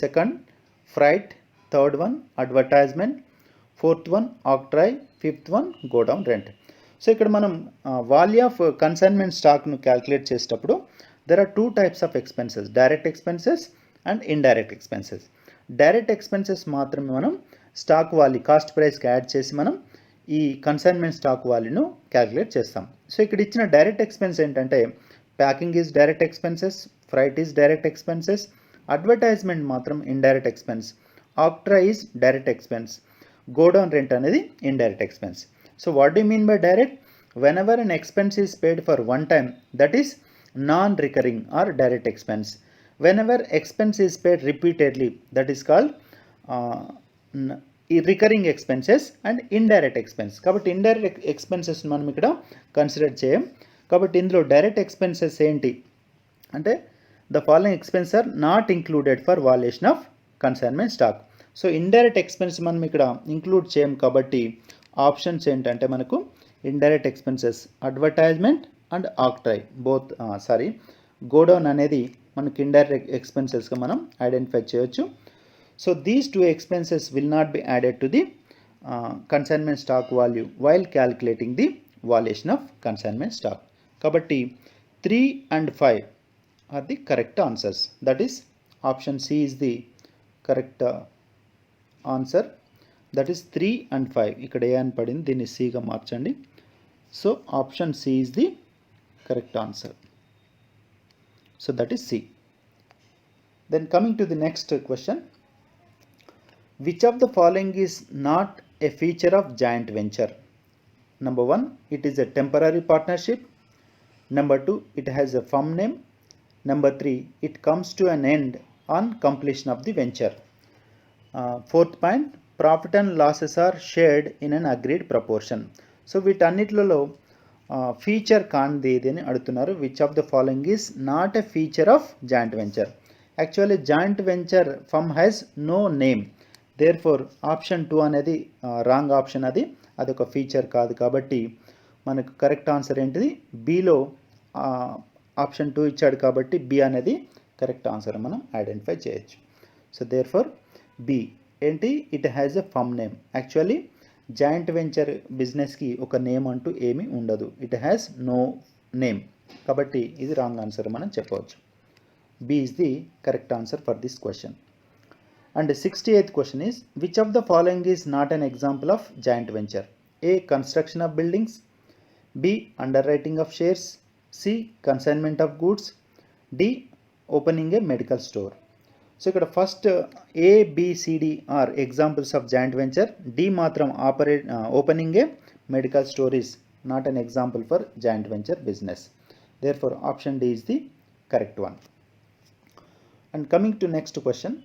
second freight, third one advertisement, fourth one octroi, fifth one godown rent. So ఇక్కడ మనం value of consignment స్టాక్ను calculate చేసేటప్పుడు there are 2 types of expenses, direct expenses and indirect expenses. Direct expenses మాత్రమే మనం stock value cost ప్రైస్కి add చేసి మనం ఈ కన్సైన్మెంట్ స్టాక్ వాల్యూను క్యాలిక్యులేట్ చేస్తాం. సో ఇక్కడ ఇచ్చిన డైరెక్ట్ ఎక్స్పెన్స్ ఏంటంటే packing is direct expenses, freight is direct expenses, advertisement మాత్రం indirect expense, octroi is direct expense, godown rent అనేది indirect expense. So what do mean by direct? whenever an expense is paid for one time, that is non-recurring or direct expense. Whenever expense is paid repeatedly, that is called recurring expenses and indirect expense. కాబట్టి indirect expenses మనం ఇక్కడ consider చేయం. కాబట్టి ఇందులో direct expenses ఏంటి అంటే the following expense are not included for valuation of consignment stock. So indirect expense మనం ఇక్కడ ఇంక్లూడ్ చేయం కాబట్టి ఆప్షన్స్ ఏంటంటే మనకు indirect expenses advertisement and octroi both godown అనేది మనకి ఇండైరెక్ట్ ఎక్స్పెన్సెస్గా మనం ఐడెంటిఫై చేయొచ్చు. So these two expenses will not be added to the consignment stock value while calculating the valuation of consignment stock. కాబట్టి 3 and 5 are the correct answers. That is option C is the correct answer. That is 3 and 5. ఇక్కడ ఏ అని పడింది, దీన్ని Cగా మార్చండి. So option C is the correct answer. So that is C. Then coming to the next question. Which of the following is not a feature of joint venture? Number 1, it is a temporary partnership. Number 2, it has a firm name. Number 3, it comes to an end on completion of the venture. Fourth point, profit and losses are shared in an agreed proportion. So వీటన్నిటిలో feature కానిది ఇది అని అడుగుతున్నారు. Which of the following is not a feature of joint venture? Actually joint venture firm has no name, therefore option 2 అనేది wrong option. అదొక feature కాదు. కాబట్టి మనకు కరెక్ట్ ఆన్సర్ ఏంటిది? బిలో ఆప్షన్ 2 ఇచ్చాడు కాబట్టి బి అనేది కరెక్ట్ ఆన్సర్ మనం ఐడెంటిఫై చేయొచ్చు. సో దేర్ ఫోర్ బి ఏంటి? It has a firm name. Actually joint venture బిజినెస్కి ఒక నేమ్ అంటూ ఏమీ ఉండదు. It has no name. కాబట్టి ఇది రాంగ్ ఆన్సర్ మనం చెప్పవచ్చు. B is the correct answer for this question. And 68th question is which of the following is not an example of joint venture? A, construction of buildings. B, underwriting of shares. C, consignment of goods. D, opening a medical store. So ఇక్కడ first ABCD are examples of joint venture. D మాత్రం opening a medical store is not an example for joint venture business. Therefore option D is the correct one. And coming to next question.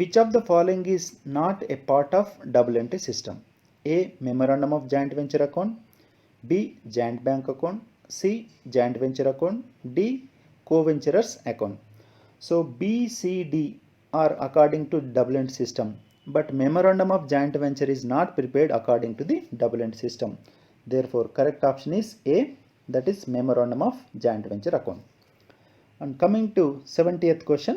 Which of the following is not a part of double entry system? A, memorandum of joint venture account. B, joint bank account. C, joint venture account. D, co-venturers account. So B, C, D are according to double entry system, but memorandum of joint venture is not prepared according to the double entry system. Therefore correct option is A, that is memorandum of joint venture account. And coming to 70th question,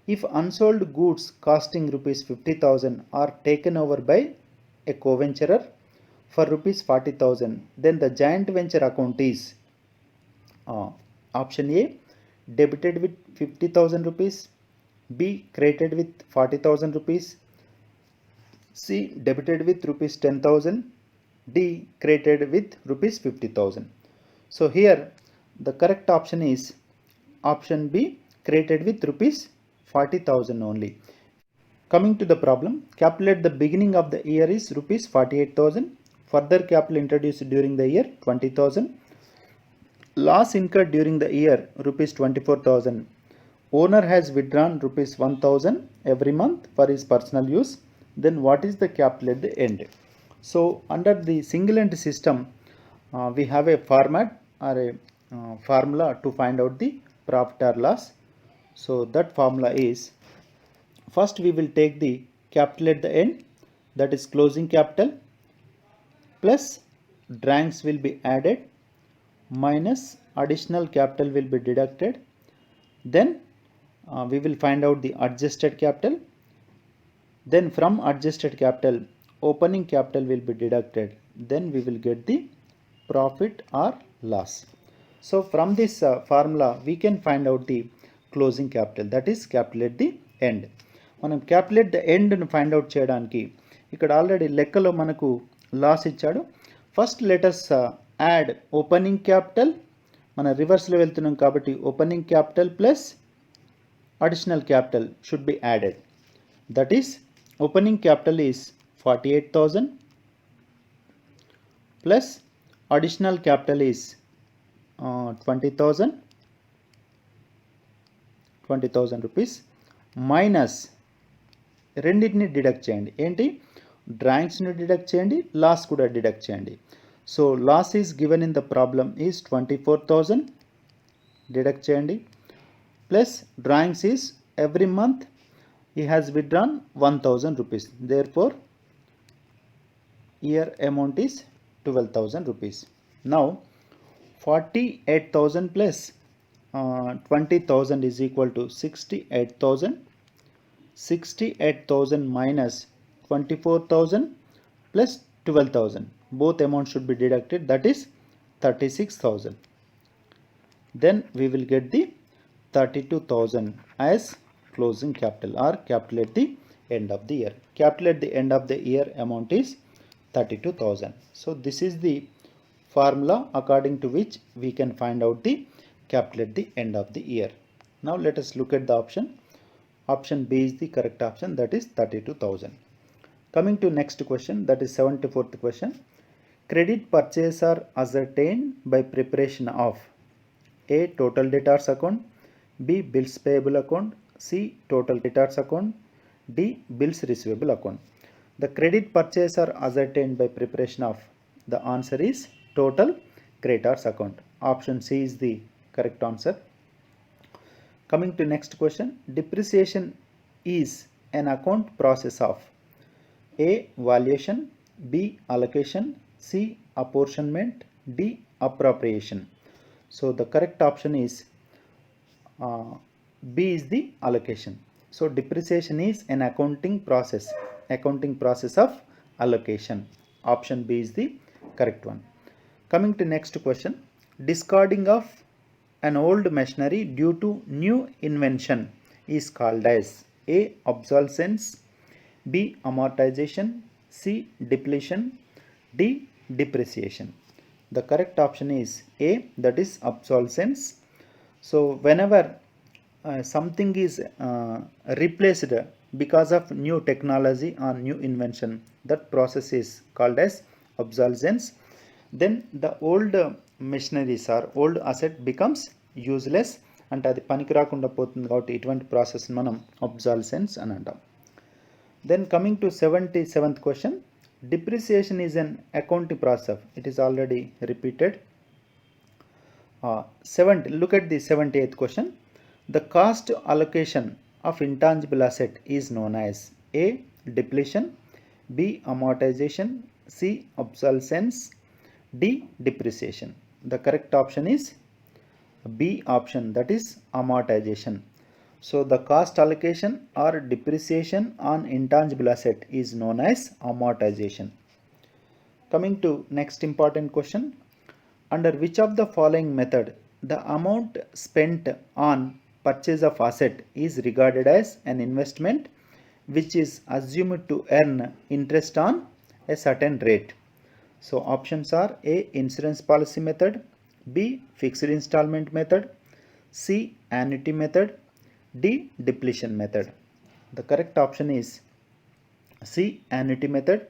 if unsold goods costing rupees 50,000 are taken over by a co-venturer for rupees 40,000, then the joint venture account is option A, debited with 50,000 rupees. B, credited with 40,000 rupees. C, debited with rupees 10,000. D, credited with rupees 50,000. So here the correct option is option B, credited with rupees 40,000 only. Coming to the problem, capital at the beginning of the year is rupees 48,000. Further capital introduced during the year 20,000. Loss incurred during the year rupees 24,000. Owner has withdrawn rupees 1,000 every month for his personal use. Then what is the capital at the end? So under the single entry system, we have a format or a formula to find out the profit or loss. So that formula is, first we will take the capital at the end, that is closing capital, plus drawings will be added, minus additional capital will be deducted. Then we will find out the adjusted capital. Then from adjusted capital, opening capital will be deducted. Then we will get the profit or loss. So from this formula we can find out the closing capital, that is capital at the end. మనం capital at the end ను find out చేయడానికి ఇక్కడ already లెక్కలో మనకు loss ఇచ్చాడు. First let's add opening capital. మన రివర్స్లో వెళ్తున్నాం కాబట్టి opening capital plus additional capital should be added. That is opening capital is 48,000 plus additional capital is 20,000 rupees minus రెండింటిని డిడక్ట్ చేయండి. ఏంటి? డ్రాయింగ్స్ని డిడక్ట్ చేయండి, లాస్ కూడా డిడక్ట్ చేయండి. So loss is given in the problem is 24,000, deduct చేయండి. Plus drawings is every month he has withdrawn 1,000 rupees. Therefore year amount is 12,000 rupees. Now 48,000 plus 20,000 is equal to 68,000. 68,000 minus 24,000 plus 12,000. Both amounts should be deducted, that is 36,000. Then we will get the 32,000 as closing capital or capital at the end of the year. Capital at the end of the year amount is 32,000. So this is the formula according to which we can find out the capital at the end of the year. Now let us look at the option. Option B is the correct option, that is 32,000. Coming to next question, that is 74th question. Credit purchase are ascertained by preparation of A. Total debtors account, B. Bills payable account, C. Total creditors account, D. Bills receivable account. The credit purchase are ascertained by preparation of, the answer is total creditors account. Option C is the correct answer. Coming to next question, depreciation is an account process of A. Valuation, B. Allocation, C. Apportionment, D. Appropriation. So the correct option is B is the allocation. So depreciation is an accounting process of allocation. Option B is the correct one. Coming to next question, discarding of an old machinery due to new invention is called as A. Obsolescence, B. Amortization, C. Depletion, D. Depreciation. The correct option is A, that is obsolescence. So whenever something is replaced because of new technology or new invention, that process is called as obsolescence. Then the old machineries or old asset becomes useless అంటే అది పనికి రాకుండా పోతుంది కాబట్టి ఇటువంటి process మనం obsolescence అని అంటాం. Then coming to 77th question, depreciation is an accounting process. It is already repeated. Look at the 78th question. The cost allocation of intangible asset is known as A. Depletion, B. Amortization, C. Obsolescence, D. Depreciation. The correct option is B option, that is amortization. So the cost allocation or depreciation on intangible asset is known as amortization. Coming to next important question, under which of the following method the amount spent on purchase of asset is regarded as an investment which is assumed to earn interest on a certain rate? So options are A. Insurance policy method, B. Fixed installment method, C. Annuity method, D. Depletion method. The correct option is C. Annuity method.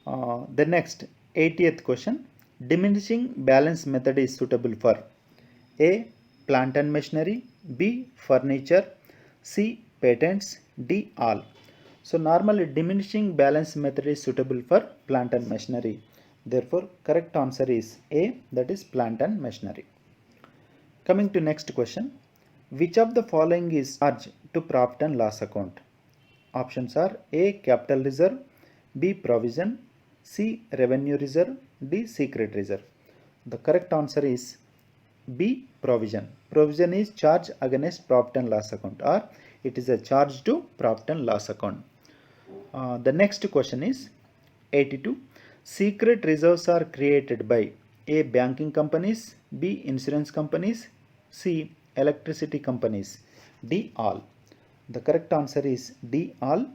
The next 80th question, diminishing balance method is suitable for A. Plant and machinery, B. Furniture, C. Patents, D. All. So normally diminishing balance method is suitable for plant and machinery. Therefore correct answer is A, that is plant and machinery. Coming to next question, which of the following is charged to profit and loss account? Options are A. Capital reserve, B. Provision, C. Revenue reserve, D. Secret reserve. The correct answer is B. Provision. Provision is charge against profit and loss account, or it is a charge to profit and loss account. The next question is 82. Secret reserves are created by A. Banking companies, B. Insurance companies, C. Electricity companies, D. All. The correct answer is D. All.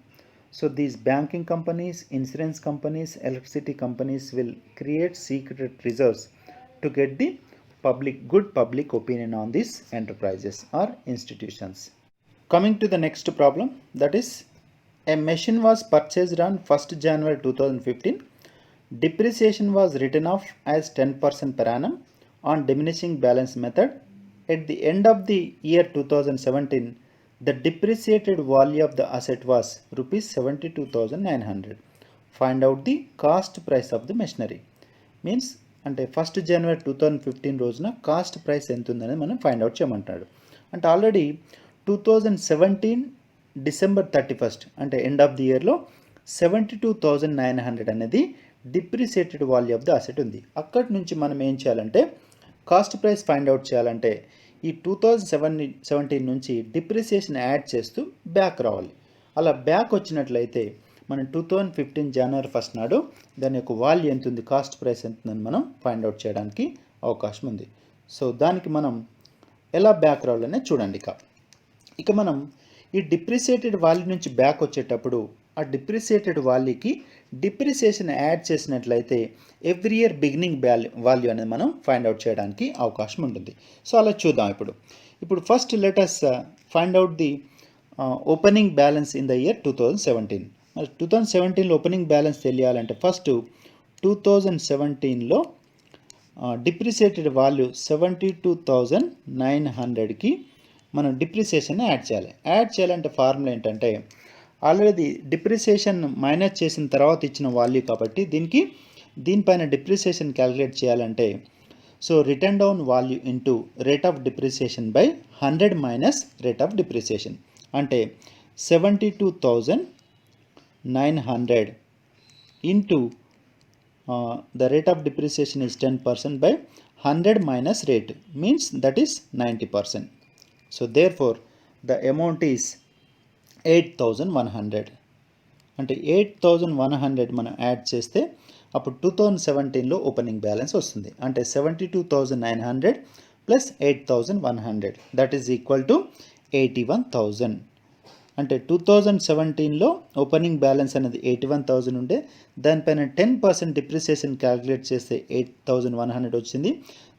So these banking companies, insurance companies, electricity companies will create secret reserves to get the good public opinion on these enterprises or institutions. Coming to the next problem, that is, a machine was purchased on 1st January 2015. Depreciation was written off as 10% per annum on diminishing balance method. At the end of the year 2017, the depreciated value of the asset was rupees 72,900. Find out the cost price of the machinery. Means అంటే 1st January 2015 రోజున cost price ఎంత ఉందనేది మనం find out చేయమంటాడు. అంటే already 2017 December 31st అంటే end of the ఇయర్లో 72,900 అనేది డిప్రిసియేటెడ్ value of the asset ఉంది. అక్కడి నుంచి మనం ఏం చేయాలంటే కాస్ట్ ప్రైస్ ఫైండ్ అవుట్ చేయాలంటే ఈ 2017 నుంచి డిప్రిసియేషన్ యాడ్ చేస్తూ బ్యాక్ రావాలి. అలా బ్యాక్ వచ్చినట్లయితే మనం 2015 జనవరి 1 నాడు దాని యొక్క వాల్యూ ఎంత ఉంది, కాస్ట్ ప్రైస్ ఎంత ఉందని మనం ఫైండ్ అవుట్ చేయడానికి అవకాశం ఉంది. సో దానికి మనం ఎలా బ్యాక్ రావాలనే చూడండి. ఇక మనం ఈ డిప్రిసియేటెడ్ వాల్యూ నుంచి బ్యాక్ వచ్చేటప్పుడు ఆ డిప్రిసియేటెడ్ వాల్యూకి డిప్రిసియేషన్ యాడ్ చేసినట్లయితే ఎవ్రీ ఇయర్ బిగినింగ్ వాల్యూ అనేది మనం ఫైండ్ అవుట్ చేయడానికి అవకాశం ఉంటుంది. సో అలా చూద్దాం. ఇప్పుడు first let us find out the opening balance in the year 2017. 2017లో ఓపెనింగ్ బ్యాలెన్స్ తెలియాలంటే ఫస్ట్ 2017లో డిప్రిసియేటెడ్ వాల్యూ 72,900కి మనం డిప్రిసియేషన్ యాడ్ చేయాలంటే ఫార్ములా ఏంటంటే ఆల్రెడీ డిప్రిసియేషన్ మైనస్ చేసిన తర్వాత ఇచ్చిన వాల్యూ కాబట్టి దీనిపైన డిప్రిసియేషన్ క్యాలిక్యులేట్ చేయాలంటే so written down value into rate of depreciation by 100 minus rate of depreciation అంటే 72,900 into the rate of depreciation is 10% by 100 minus rate means that is 90%. So therefore the amount is 8,100 అంటే 8,100 మనం add చేస్తే అప్పుడు 2017లో opening balance వస్తుంది. అంటే 72,900 plus 8,100 that is equal to 81,000. అంటే 2017లో opening balance అనేది 81,000 ఉండే దానిపైన 10% డిప్రిసియేషన్ క్యాలిక్యులేట్ చేస్తే 8,100 వచ్చింది.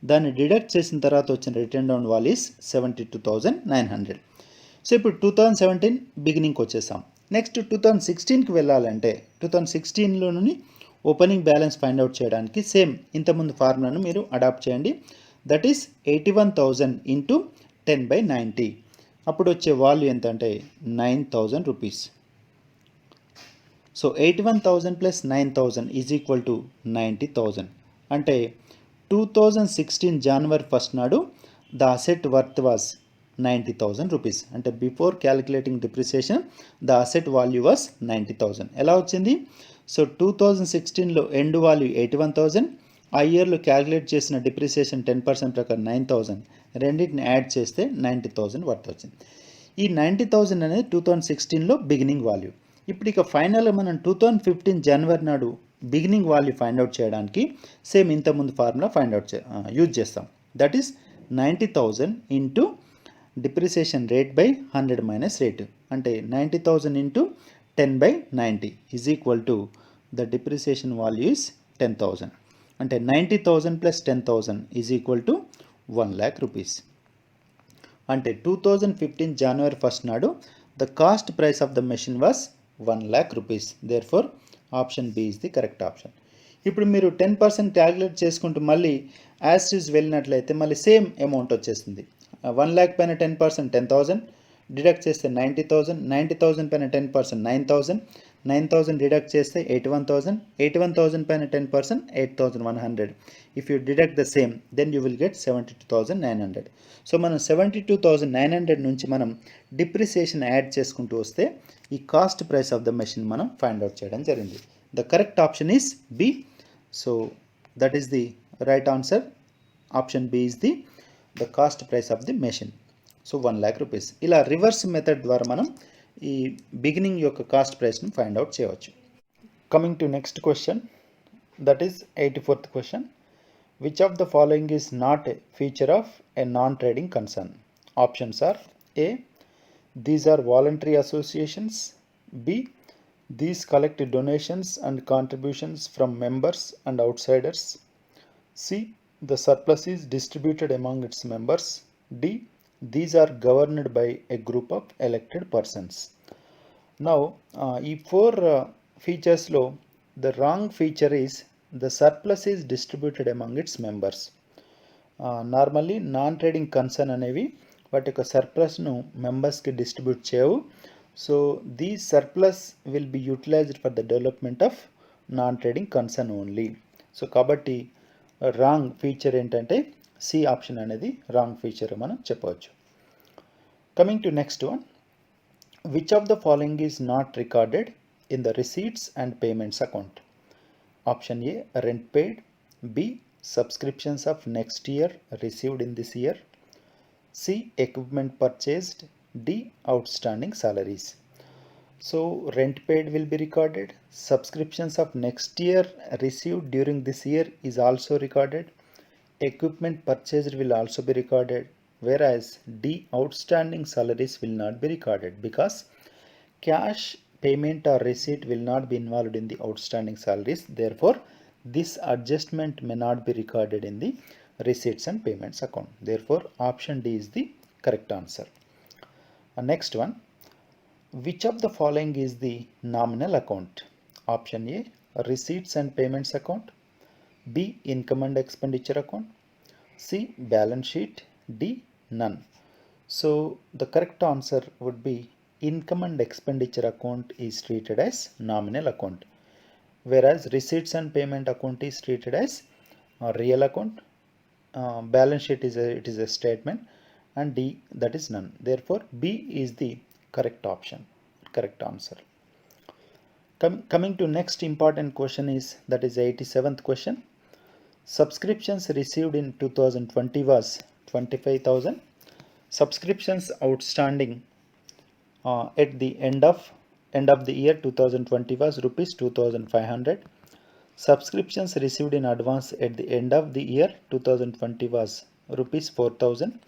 దాన్ని డిడక్ట్ చేసిన తర్వాత వచ్చిన written down value is 72,900. So ఇప్పుడు 2017 బిగినింగ్కి వచ్చేసాం. నెక్స్ట్ 2016కి వెళ్ళాలంటే 2016లోని ఓపెనింగ్ బ్యాలెన్స్ ఫైండ్ అవుట్ చేయడానికి సేమ్ ఇంతకుముందు ఫార్ములాను మీరు అడాప్ట్ చేయండి. That is 81,000 into 10/90. అప్పుడు వచ్చే వాల్యూ ఎంత అంటే 9,000 rupees. So 81,000 plus 9,000 is equal to 90,000. అంటే 2016 జనవరి 1 నాడు the asset worth was 90,000 rupees. అంటే before calculating depreciation the asset value was 90,000. ఎలా వచ్చింది? సో 2016లో ఎండ్ వాల్యూ 81,000, ఆ ఇయర్లో క్యాలిక్యులేట్ చేసిన డిప్రిసియేషన్ 10% ప్రకారం 9,000, రెండింటిని యాడ్ చేస్తే 90,000 వర్త్ వచ్చింది. ఈ 90,000 అనేది 2016లో బిగినింగ్ వాల్యూ. ఇప్పుడు ఇక ఫైనల్గా మనం 2015 జనవరి నాడు బిగినింగ్ వాల్యూ ఫైండ్ అవుట్ చేయడానికి సేమ్ ఇంతకుముందు ఫార్ములా యూజ్ చేస్తాం. That is 90,000 into depreciation rate by 100 minus rate అంటే 90,000 into 10/90 is equal to the depreciation value is 10,000. అంటే 90,000 plus 10,000 is equal to 1,00,000 rupees. అంటే 2015 జనవరి 1 నాడు the cost price of the machine was 1,00,000 rupees. Therefore option B is the correct option. ఇప్పుడు మీరు 10% calculate చేసుకుంటూ మళ్ళీ as use వెళ్ళినట్లయితే మళ్ళీ సేమ్ అమౌంట్ వచ్చేస్తుంది. 1,00,000 పైన 10% 10,000 డిడక్ట్ చేస్తే 90,000, 90,000 పైన 10% 9,000, 9,000 డిడక్ట్ చేస్తే 81,000, 81,000 పైన 10% 8,100. If you deduct the same then you will get 72,900. So మనం 72,900 నుంచి మనం డిప్రిసియేషన్ యాడ్ చేసుకుంటూ వస్తే ఈ cost price of the machine మనం ఫైండ్ అవుట్ చేయడం జరిగింది. The correct option is B. So that is the right answer. Option B is the cost price of the machine. So 1,00,000 rupees. ఇలా reverse method ద్వారా మనం ఈ beginning యొక్క cost ప్రైస్ను find out చేయవచ్చు. Coming to next question, that is 84th question. Which of the following is not a feature of a non trading concern? Options are A, these are voluntary associations, B, these collect donations and contributions from members and outsiders, C, the surplus is distributed among its members, D, these are governed by a group of elected persons. Now ఈ 4 features లో the wrong feature is the surplus is distributed among its members. Normally non trading concern అనేవి వాటి యొక్క సర్ప్లస్ను మెంబర్స్కి distribute చేయవు. So the surplus will be utilised for the development of non trading concern only. So కాబట్టి wrong feature ఏంటంటే C option అనేది wrong feature మనం చెప్పవచ్చు. Coming to next one, which of the following is not recorded in the receipts and payments account? Option A rent paid, B subscriptions of next year received in this year, C. Equipment purchased. D. Outstanding salaries. So rent paid will be recorded. Subscriptions of next year received during this year is also recorded. Equipment purchased will also be recorded. Whereas D. Outstanding salaries will not be recorded because cash payment or receipt will not be involved in the outstanding salaries. Therefore, this adjustment may not be recorded in the receipts and payments account. Therefore, option D is the correct answer. Next one. Which of the following is the nominal account? Option A, receipts and payments account. B, income and expenditure account. C, balance sheet. D, none. So the correct answer would be income and expenditure account is treated as nominal account, whereas receipts and payment account is treated as a real account. Balance sheet is a statement, and D, that is none. Therefore, B is the correct option, correct answer. Coming to next important question is, that is 87th question. Subscriptions received in 2020 was 25,000. Subscriptions outstanding at the end of the year 2020 was rupees 2,500. Subscriptions received in advance at the end of the year 2020 was rupees 4,000.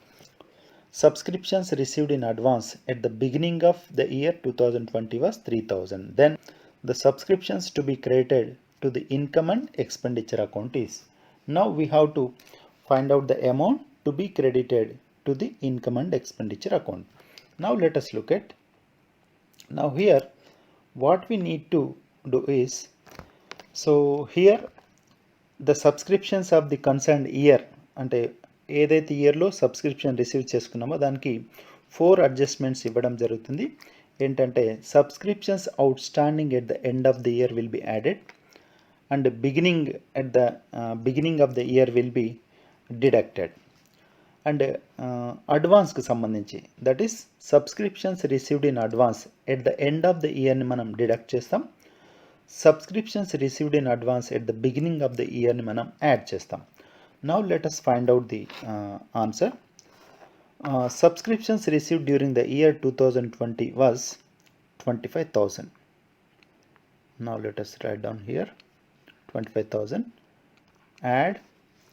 Subscriptions received in advance at the beginning of the year 2020 was 3,000. Then the subscriptions to be credited to the income and expenditure account is. Now we have to find out the amount to be credited to the income and expenditure account. Now let us look at. Now here what we need to do is, so here the subscriptions of the concerned year, అంటే ఏదైతే ఇయర్లో subscription receive చేసుకున్నామో దానికి 4 adjustments ఇవ్వడం జరుగుతుంది. ఏంటంటే subscriptions outstanding at the end of the year will be added, and beginning of the year will be deducted. And అడ్వాన్స్కి సంబంధించి, that is subscriptions received in advance at the end of the ఇయర్ని మనం deduct చేస్తాం. Subscriptions received in advance at the beginning of the ఇయర్ని మనం add చేస్తాం. Now let us find out the answer. Subscriptions received during the year 2020 was 25,000. Now let us write down here 25,000, add,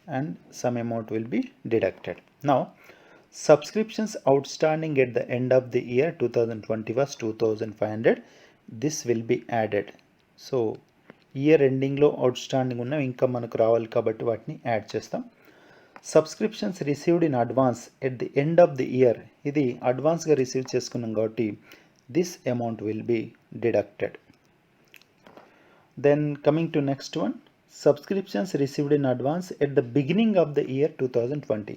and some amount will be deducted. Now subscriptions outstanding at the end of the year 2020 was 2,500. This will be added. So year ఎండింగ్లో outstanding ఉన్న ఇంకా మనకు రావాలి కాబట్టి వాటిని add చేస్తాం. Subscriptions received in advance at the end of the year, ఇది అడ్వాన్స్గా రిసీవ్ చేసుకున్నాం కాబట్టి this amount will be deducted. Then coming to next one, subscriptions received in advance at the beginning of the year 2020.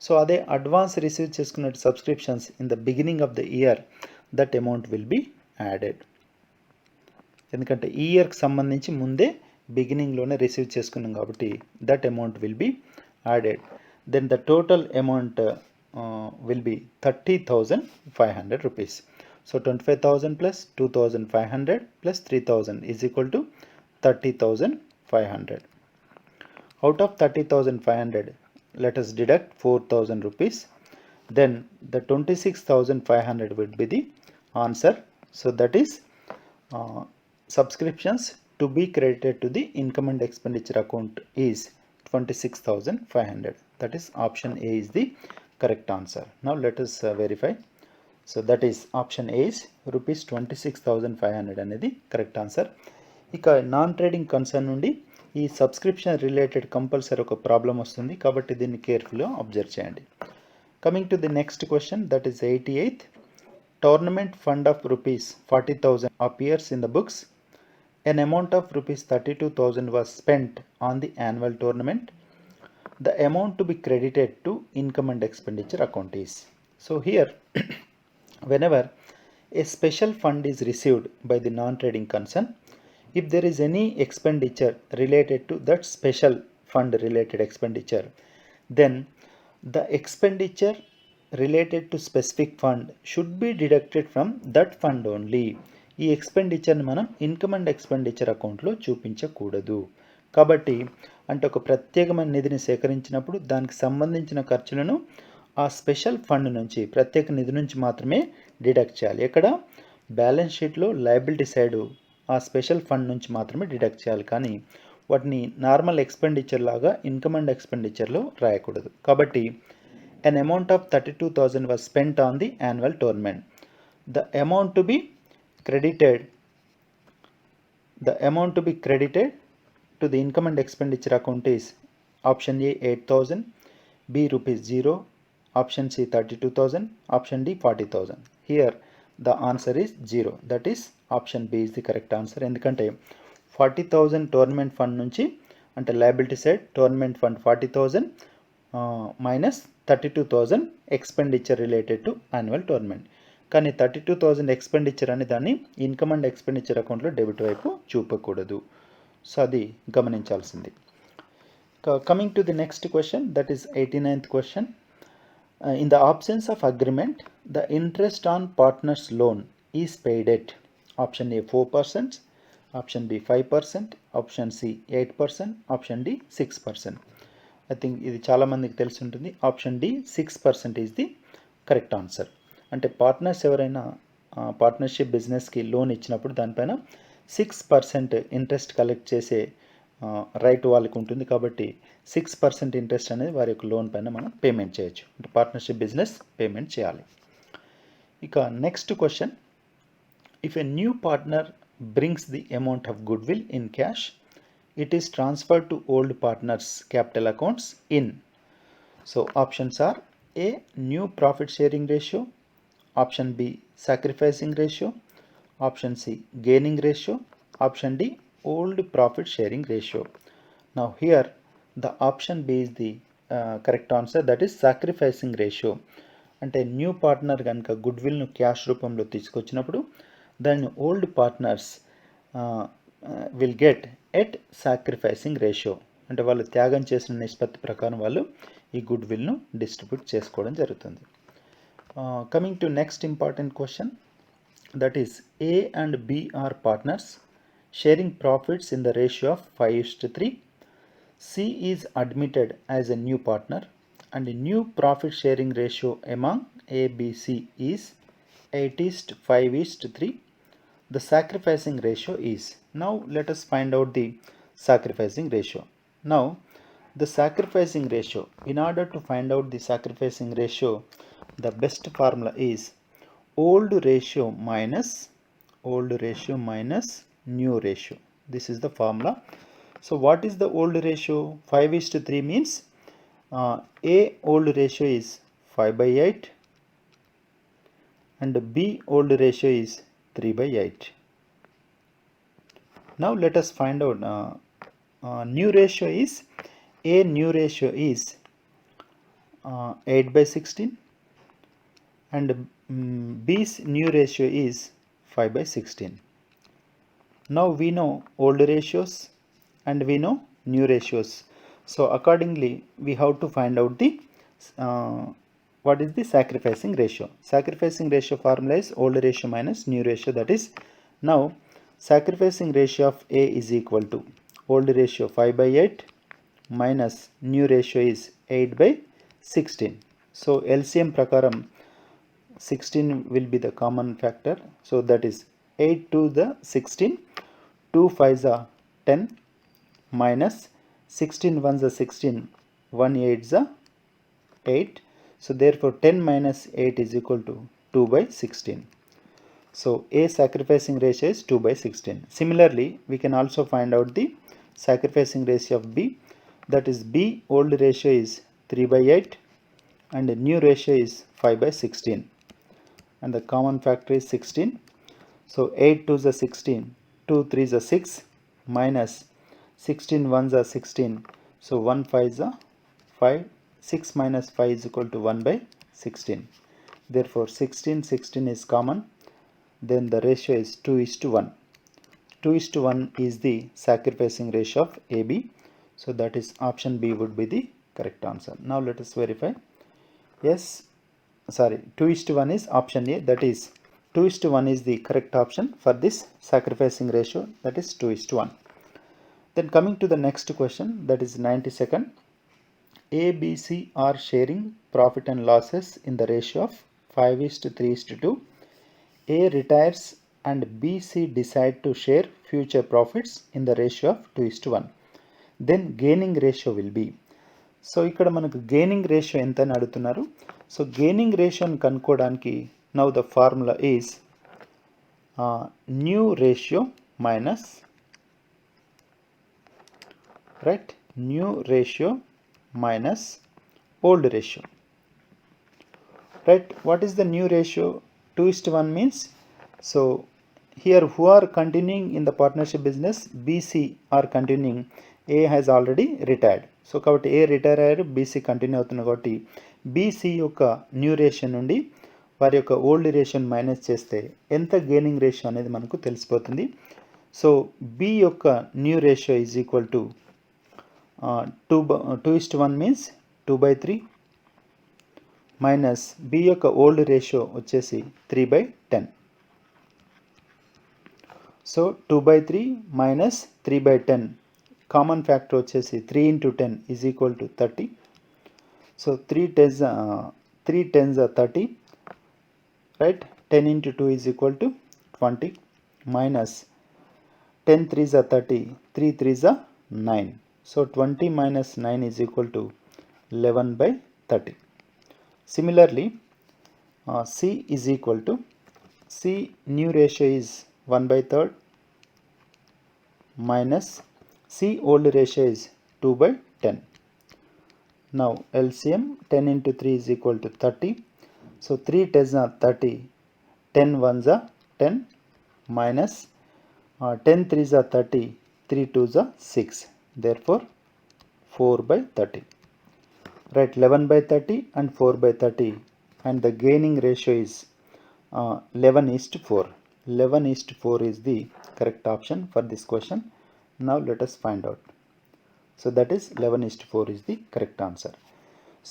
So అదే advance receive చేసుకున్న subscriptions in the beginning of the year, that amount will be added. ఎందుకంటే ఈ ఇయర్కి సంబంధించి ముందే బిగినింగ్లోనే receive చేసుకున్నాం కాబట్టి that amount will be added. Then the total amount will be 30,500 rupees. So 25,000 plus 2,500 plus 3,000 is equal to 30,500. Out of 30,500, let us deduct 4,000 rupees. Then the 26,500 would be the answer. So that is subscriptions to be credited to the income and expenditure account is 26,500. That is option A is the correct answer. Now let us verify. So that is option A is rupees 26,500 అనేది correct answer. ఇక non trading concern నుండి ఈ subscription related compulsory ఒక problem వస్తుంది కాబట్టి దీన్ని కేర్ఫుల్గా observe చేయండి. Coming to the next question, that is 88th. Tournament fund of rupees 40,000 appears in the books. An amount of rupees 32,000 was spent on the annual tournament. The amount to be credited to income and expenditure account is. So here whenever a special fund is received by the non-trading concern, if there is any expenditure related to that special fund related expenditure, then the expenditure related to specific fund should be deducted from that fund only. ఈ ఎక్స్పెండిచర్ని మనం income and expenditure అకౌంట్లో చూపించకూడదు. కాబట్టి అంటే ఒక ప్రత్యేకమైన నిధిని సేకరించినప్పుడు దానికి సంబంధించిన ఖర్చులను ఆ స్పెషల్ ఫండ్ నుంచి, ప్రత్యేక నిధి నుంచి మాత్రమే డిడక్ట్ చేయాలి. ఎక్కడ? బ్యాలెన్స్ షీట్లో లయబిలిటీ సైడు ఆ స్పెషల్ ఫండ్ నుంచి మాత్రమే డిడక్ట్ చేయాలి, కానీ వాటిని నార్మల్ ఎక్స్పెండిచర్ లాగా ఇన్కమ్ అండ్ ఎక్స్పెండిచర్లో రాయకూడదు. కాబట్టి an amount of 32,000 was spent on the annual tournament. The amount to be credited to the income and expenditure account is option A 8,000, B rupees 0, option C 32,000, option D 40,000. Here the answer is 0. That is option B is the correct answer. ఎందుకంటే 40,000 tournament fund నుంచి, అంటే liability side tournament fund 40,000 minus 32,000 expenditure related to annual tournament. కానీ 32,000 expenditure అని దాన్ని income and expenditure అకౌంట్లో debit వైపు చూపకూడదు. So అది గమనించాల్సింది. Coming to the next question, that is 89th question. In the absence of agreement, the interest on partner's loan is paid at option A 4%, option B 5%, option C 8%, option D 6%. I think ఇది చాలామందికి తెలిసి ఉంటుంది. Option D 6% is the correct answer. అంటే partners ఎవరైనా partnership బిజినెస్కి loan ఇచ్చినప్పుడు దానిపైన 6% interest collect చేసే రైట్ వాళ్ళకి ఉంటుంది. కాబట్టి 6% ఇంట్రెస్ట్ అనేది వారి యొక్క లోన్ పైన మనం పేమెంట్ చేయొచ్చు. అంటే పార్ట్నర్షిప్ బిజినెస్ పేమెంట్ చేయాలి. ఇక next question, if a new partner brings the amount of good will in cash, it is transferred to old partners' capital accounts in. So options are A new profit sharing ratio, option B sacrificing ratio, option C gaining ratio, option D old profit sharing ratio. Now here the option B is the correct answer, that is sacrificing ratio. అంటే new partner కనుక good విల్ను cash రూపంలో తీసుకొచ్చినప్పుడు దాన్ని old partners will get at sacrificing ratio. అంటే వాళ్ళు త్యాగం చేసిన నిష్పత్తి ప్రకారం వాళ్ళు ఈ గుడ్ విల్ను డిస్ట్రిబ్యూట్ చేసుకోవడం జరుగుతుంది. Coming to next important question, that is A and B are partners sharing profits in the ratio of 5:3. C is admitted as a new partner and new profit sharing ratio among A B C is 8:5:3. The sacrificing ratio is. Now let us find out the sacrificing ratio. Now the sacrificing ratio, in order to find out the sacrificing ratio, the best formula is old ratio minus new ratio. This is the formula. So what is the old ratio? 5:3 means A old ratio is 5/8 and B old ratio is 3/8. Now let us find out new ratio is A new ratio is 8/16 and B's new ratio is 5/16. Now we know old ratios and we know new ratios. So accordingly we have to find out the what is the sacrificing ratio. Sacrificing ratio formula is old ratio minus new ratio. That is, now sacrificing ratio of A is equal to old ratio 5/8 minus new ratio is 8/16. So LCM prakaram 16 will be the common factor. So that is 8 to the 16, 2 5s are 10 minus 16 1s are 16, 1 8s are 8. So therefore 10 minus 8 is equal to 2/16. So A sacrificing ratio is 2/16. Similarly, we can also find out the sacrificing ratio of B. That is B old ratio is 3/8 and new ratio is 5/16. And the common factor is 16. So 8 2s are 16, 2 3s are 6 minus 16 1s are 16. So 1 5s are 5. 6 minus 5 is equal to 1/16. Therefore 16 is common. Then the ratio is 2:1. 2:1 is the sacrificing ratio of AB. So that is option B would be the correct answer. Now let us verify. Yes, sorry, 2:1 is option A. That is 2:1 is the correct option for this sacrificing ratio. That is 2:1. Then coming to the next question, that is 92nd. A, B, C are sharing profit and losses in the ratio of 5:3:2. A retires and B, C decide to share future profits in the ratio of 2:1. Then gaining ratio will be. So ఇక్కడ మనకు gaining ratio ఎంత అని అడుగుతున్నారు. So gaining రేషియోని కనుక్కోవడానికి now the formula is new ratio minus new ratio minus old ratio. What is the new ratio? 2:1 means, so here who are continuing in the partnership business, BC are continuing, A has already retired. So కాబట్టి A retire అయ్యారు, BC continue అవుతున్నారు కాబట్టి BC యొక్క new ratio నుండి వారి యొక్క old రేషియోని minus చేస్తే ఎంత గెయినింగ్ రేషియో అనేది మనకు తెలిసిపోతుంది. సో B యొక్క new ratio is equal to 2:1 means 2/3 minus B యొక్క ఓల్డ్ రేషియో వచ్చేసి 3/10. సో 2/3 మైనస్ 3/10 కామన్ ఫ్యాక్టర్ వచ్చేసి 3 into 10 is equal to 30. So 3 10s are 30, 10 into 2 is equal to 20 minus 10 3s are 30, 3 3s are 9. So 20 minus 9 is equal to 11/30. Similarly, C is equal to, C new ratio is 1/3 minus C old ratio is 2/10. Now LCM 10 into 3 is equal to 30. So 3 10s are 30, 10 1s are 10 minus 10 3s are 30, 3 2s are 6. Therefore 4/30. 11/30 and 4/30, and the gaining ratio is 11:4. 11:4 is the correct option for this question. Now let us find out. So that is 11:4 is the correct answer.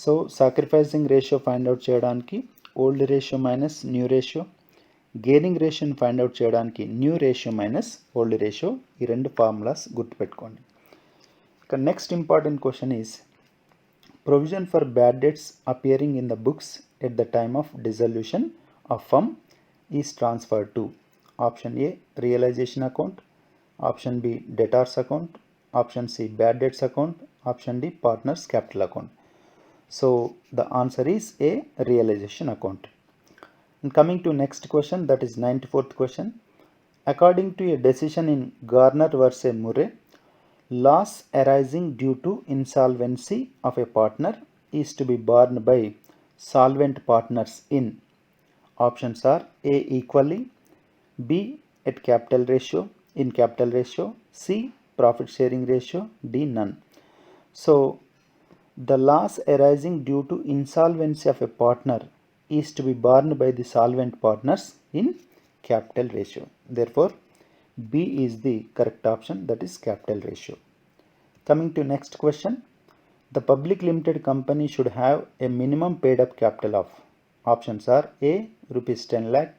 So sacrificing ratio find out చేయడానికి old ratio minus new ratio, gaining ratio find out చేయడానికి new ratio minus old ratio, ఈ రెండు formulas గుర్తుపెట్టుకోండి. Next important question is, provision for bad debts appearing in the books at the time of dissolution of firm is transferred to option A realization account, option B debtors account, option C bad debts account, option D partners capital account. So the answer is A realization account. And coming to next question, that is 94th question. According to a decision in Garner versus Murray, loss arising due to insolvency of a partner is to be borne by solvent partners in. Options are A equally, B at capital ratio, in capital ratio, C profit sharing ratio, D none. So the loss arising due to insolvency of a partner is to be borne by the solvent partners in capital ratio. Therefore B is the correct option, that is capital ratio. Coming to next question, the public limited company should have a minimum paid up capital of. Options are A rupees 10 lakh,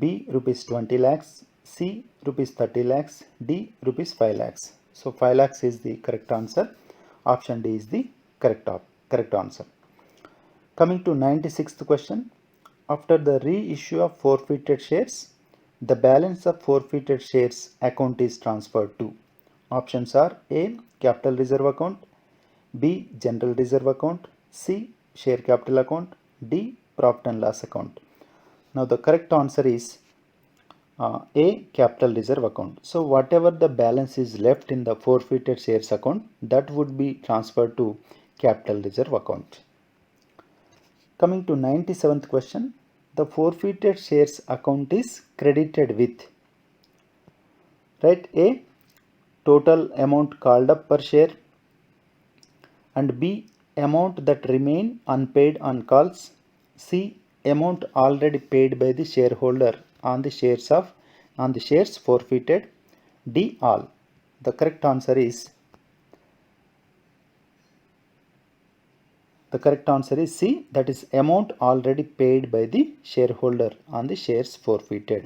B rupees 20 lakhs, C rupees 30 lakhs, D rupees 5 lakhs. So 5 lakhs is the correct answer. Option D is the correct answer. Coming to 96th question, after the reissue of forfeited shares, the balance of forfeited shares account is transferred to. Options are A capital reserve account, B general reserve account, C share capital account, D profit and loss account. Now the correct answer is A capital reserve account. So whatever the balance is left in the forfeited shares account, that would be transferred to capital reserve account. Coming to 97th question, the forfeited shares account is credited with, A total amount called up per share, and B amount that remain unpaid on calls, C amount already paid by the shareholder on the shares forfeited, D all. The correct answer is C, that is amount already paid by the shareholder on the shares forfeited.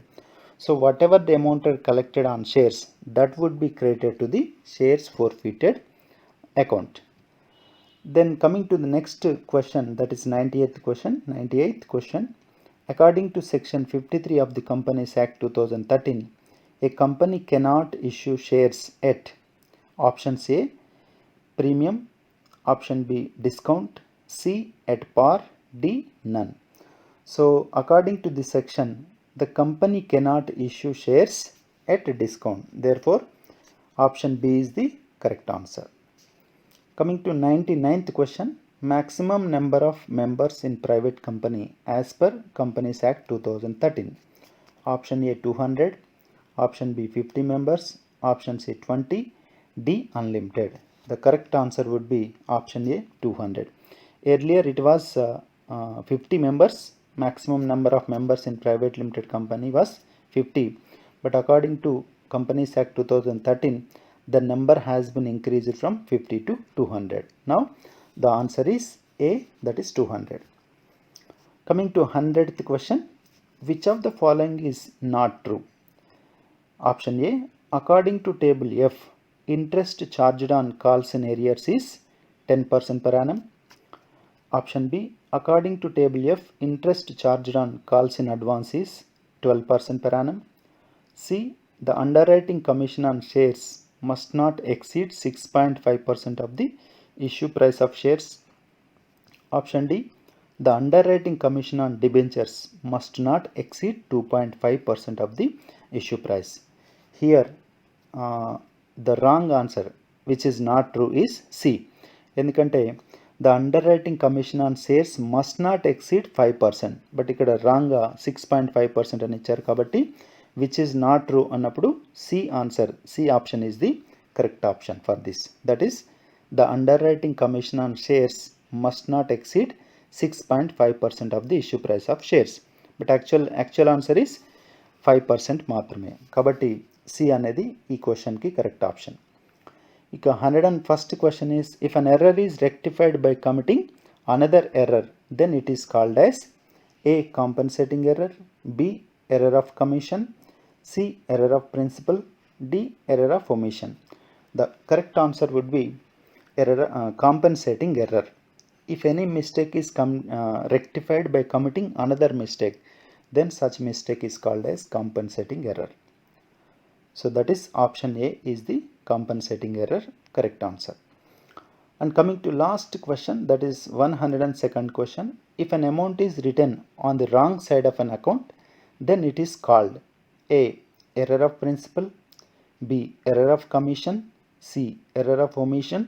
So whatever the amount are collected on shares, that would be credited to the shares forfeited account. Then coming to the next question, that is 98th question. According to section 53 of the Companies Act 2013, a company cannot issue shares at options A, premium, option B, discount, C, at par, D, none. So according to this section, the company cannot issue shares at a discount. Therefore, option B is the correct answer. Coming to 99th question, maximum number of members in private company as per Companies Act 2013. Option A 200, option B 50 members, option C 20, D unlimited. The correct answer would be option A 200. Earlier it was 50 members. Maximum number of members in private limited company was 50, but according to Companies Act 2013, the number has been increased from 50 to 200. Now the answer is A, that is 200. Coming to 100th question, which of the following is not true? Option A, according to table F, interest charged on calls in arrears is 10% per annum. Option B, according to table F, interest charged on calls in advance is 12% per annum. C, the underwriting commission on shares must not exceed 6.5% of the issue price of shares. Option D, the underwriting commission on debentures must not exceed 2.5% of the issue price. Here, the wrong answer, which is not true, is C. ఎందుకంటే the underwriting commission on shares must not exceed 5%, but ఇక్కడ రాంగ్గా 6.5% అని ఇచ్చారు కాబట్టి which is not true అన్నప్పుడు C answer, C option is the correct option for this. That is, the underwriting commission on shares must not exceed 6.5% of the issue price of shares. But actual answer is 5% మాత్రమే. కాబట్టి C అనేది ఈ క్వశ్చన్కి correct option. ఇక 101st question is, if an error is rectified by committing another error, then it is called as A, compensating error, B, error of commission, C, error of principal, D, error of omission. The correct answer would be compensating error. If any mistake is rectified by committing another mistake, then such mistake is called as compensating error. So that is option A is the compensating error correct answer. And coming to last question, that is 102nd question, if an amount is written on the wrong side of an account, then it is called A, error of principal, B, error of commission, C, error of omission,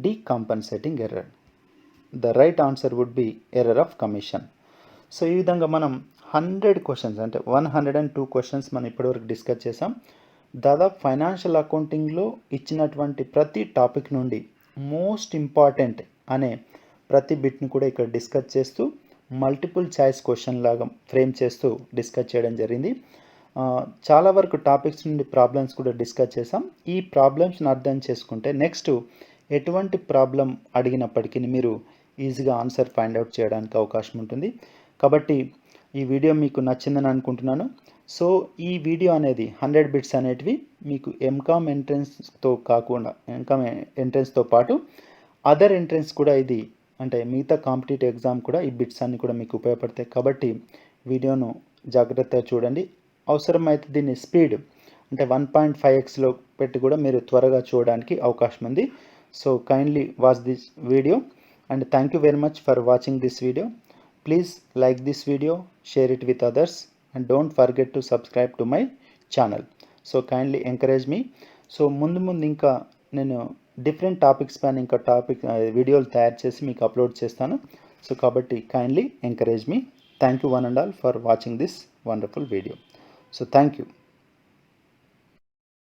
D, compensating error. The right answer would be error of commission. So ఈ విధంగా మనం 100 questions అంటే 102 questions మనం ఇప్పటివరకు discuss చేసాం. దాదాపు financial అకౌంటింగ్లో ఇచ్చినటువంటి ప్రతి టాపిక్ నుండి మోస్ట్ ఇంపార్టెంట్ అనే ప్రతి బిట్ని కూడా ఇక్కడ డిస్కస్ చేస్తూ మల్టిపుల్ చాయిస్ క్వశ్చన్ లాగా ఫ్రేమ్ చేస్తూ డిస్కస్ చేయడం జరిగింది. చాలా వరకు టాపిక్స్ నుండి ప్రాబ్లమ్స్ కూడా డిస్కస్ చేసాం. ఈ ప్రాబ్లమ్స్ని అర్థం చేసుకుంటే నెక్స్ట్ ఎటువంటి ప్రాబ్లం అడిగినప్పటికీ మీరు ఈజీగా ఆన్సర్ ఫైండ్ అవుట్ చేయడానికి అవకాశం ఉంటుంది. కాబట్టి ఈ వీడియో మీకు నచ్చిందని అనుకుంటున్నాను. సో ఈ వీడియో అనేది 100 బిట్స్ అనేటివి మీకు ఎంకామ్ ఎంట్రన్స్తో కాకుండా ఎంకామ్ ఎంట్రన్స్తో పాటు అదర్ ఎంట్రన్స్ కూడా ఇది అంటే మిగతా కాంపిటేటివ్ ఎగ్జామ్ కూడా ఈ బిట్స్ అన్నీ కూడా మీకు ఉపయోగపడతాయి. కాబట్టి వీడియోను జాగ్రత్తగా చూడండి. అవసరమైతే దీన్ని స్పీడ్ అంటే 1.5xలో పెట్టి కూడా మీరు త్వరగా చూడడానికి అవకాశం ఉంది. So kindly watch this video and thank you very much for watching this video. Please like this video, share it with others, and don't forget to subscribe to my channel. So kindly encourage me. So ముందు ఇంకా నేను different topics పైన ఇంకా వీడియోలు తయారు చేసి మీకు upload చేస్తాను. సో కాబట్టి kindly encourage me. Thank you one and all for watching this wonderful video. So thank you.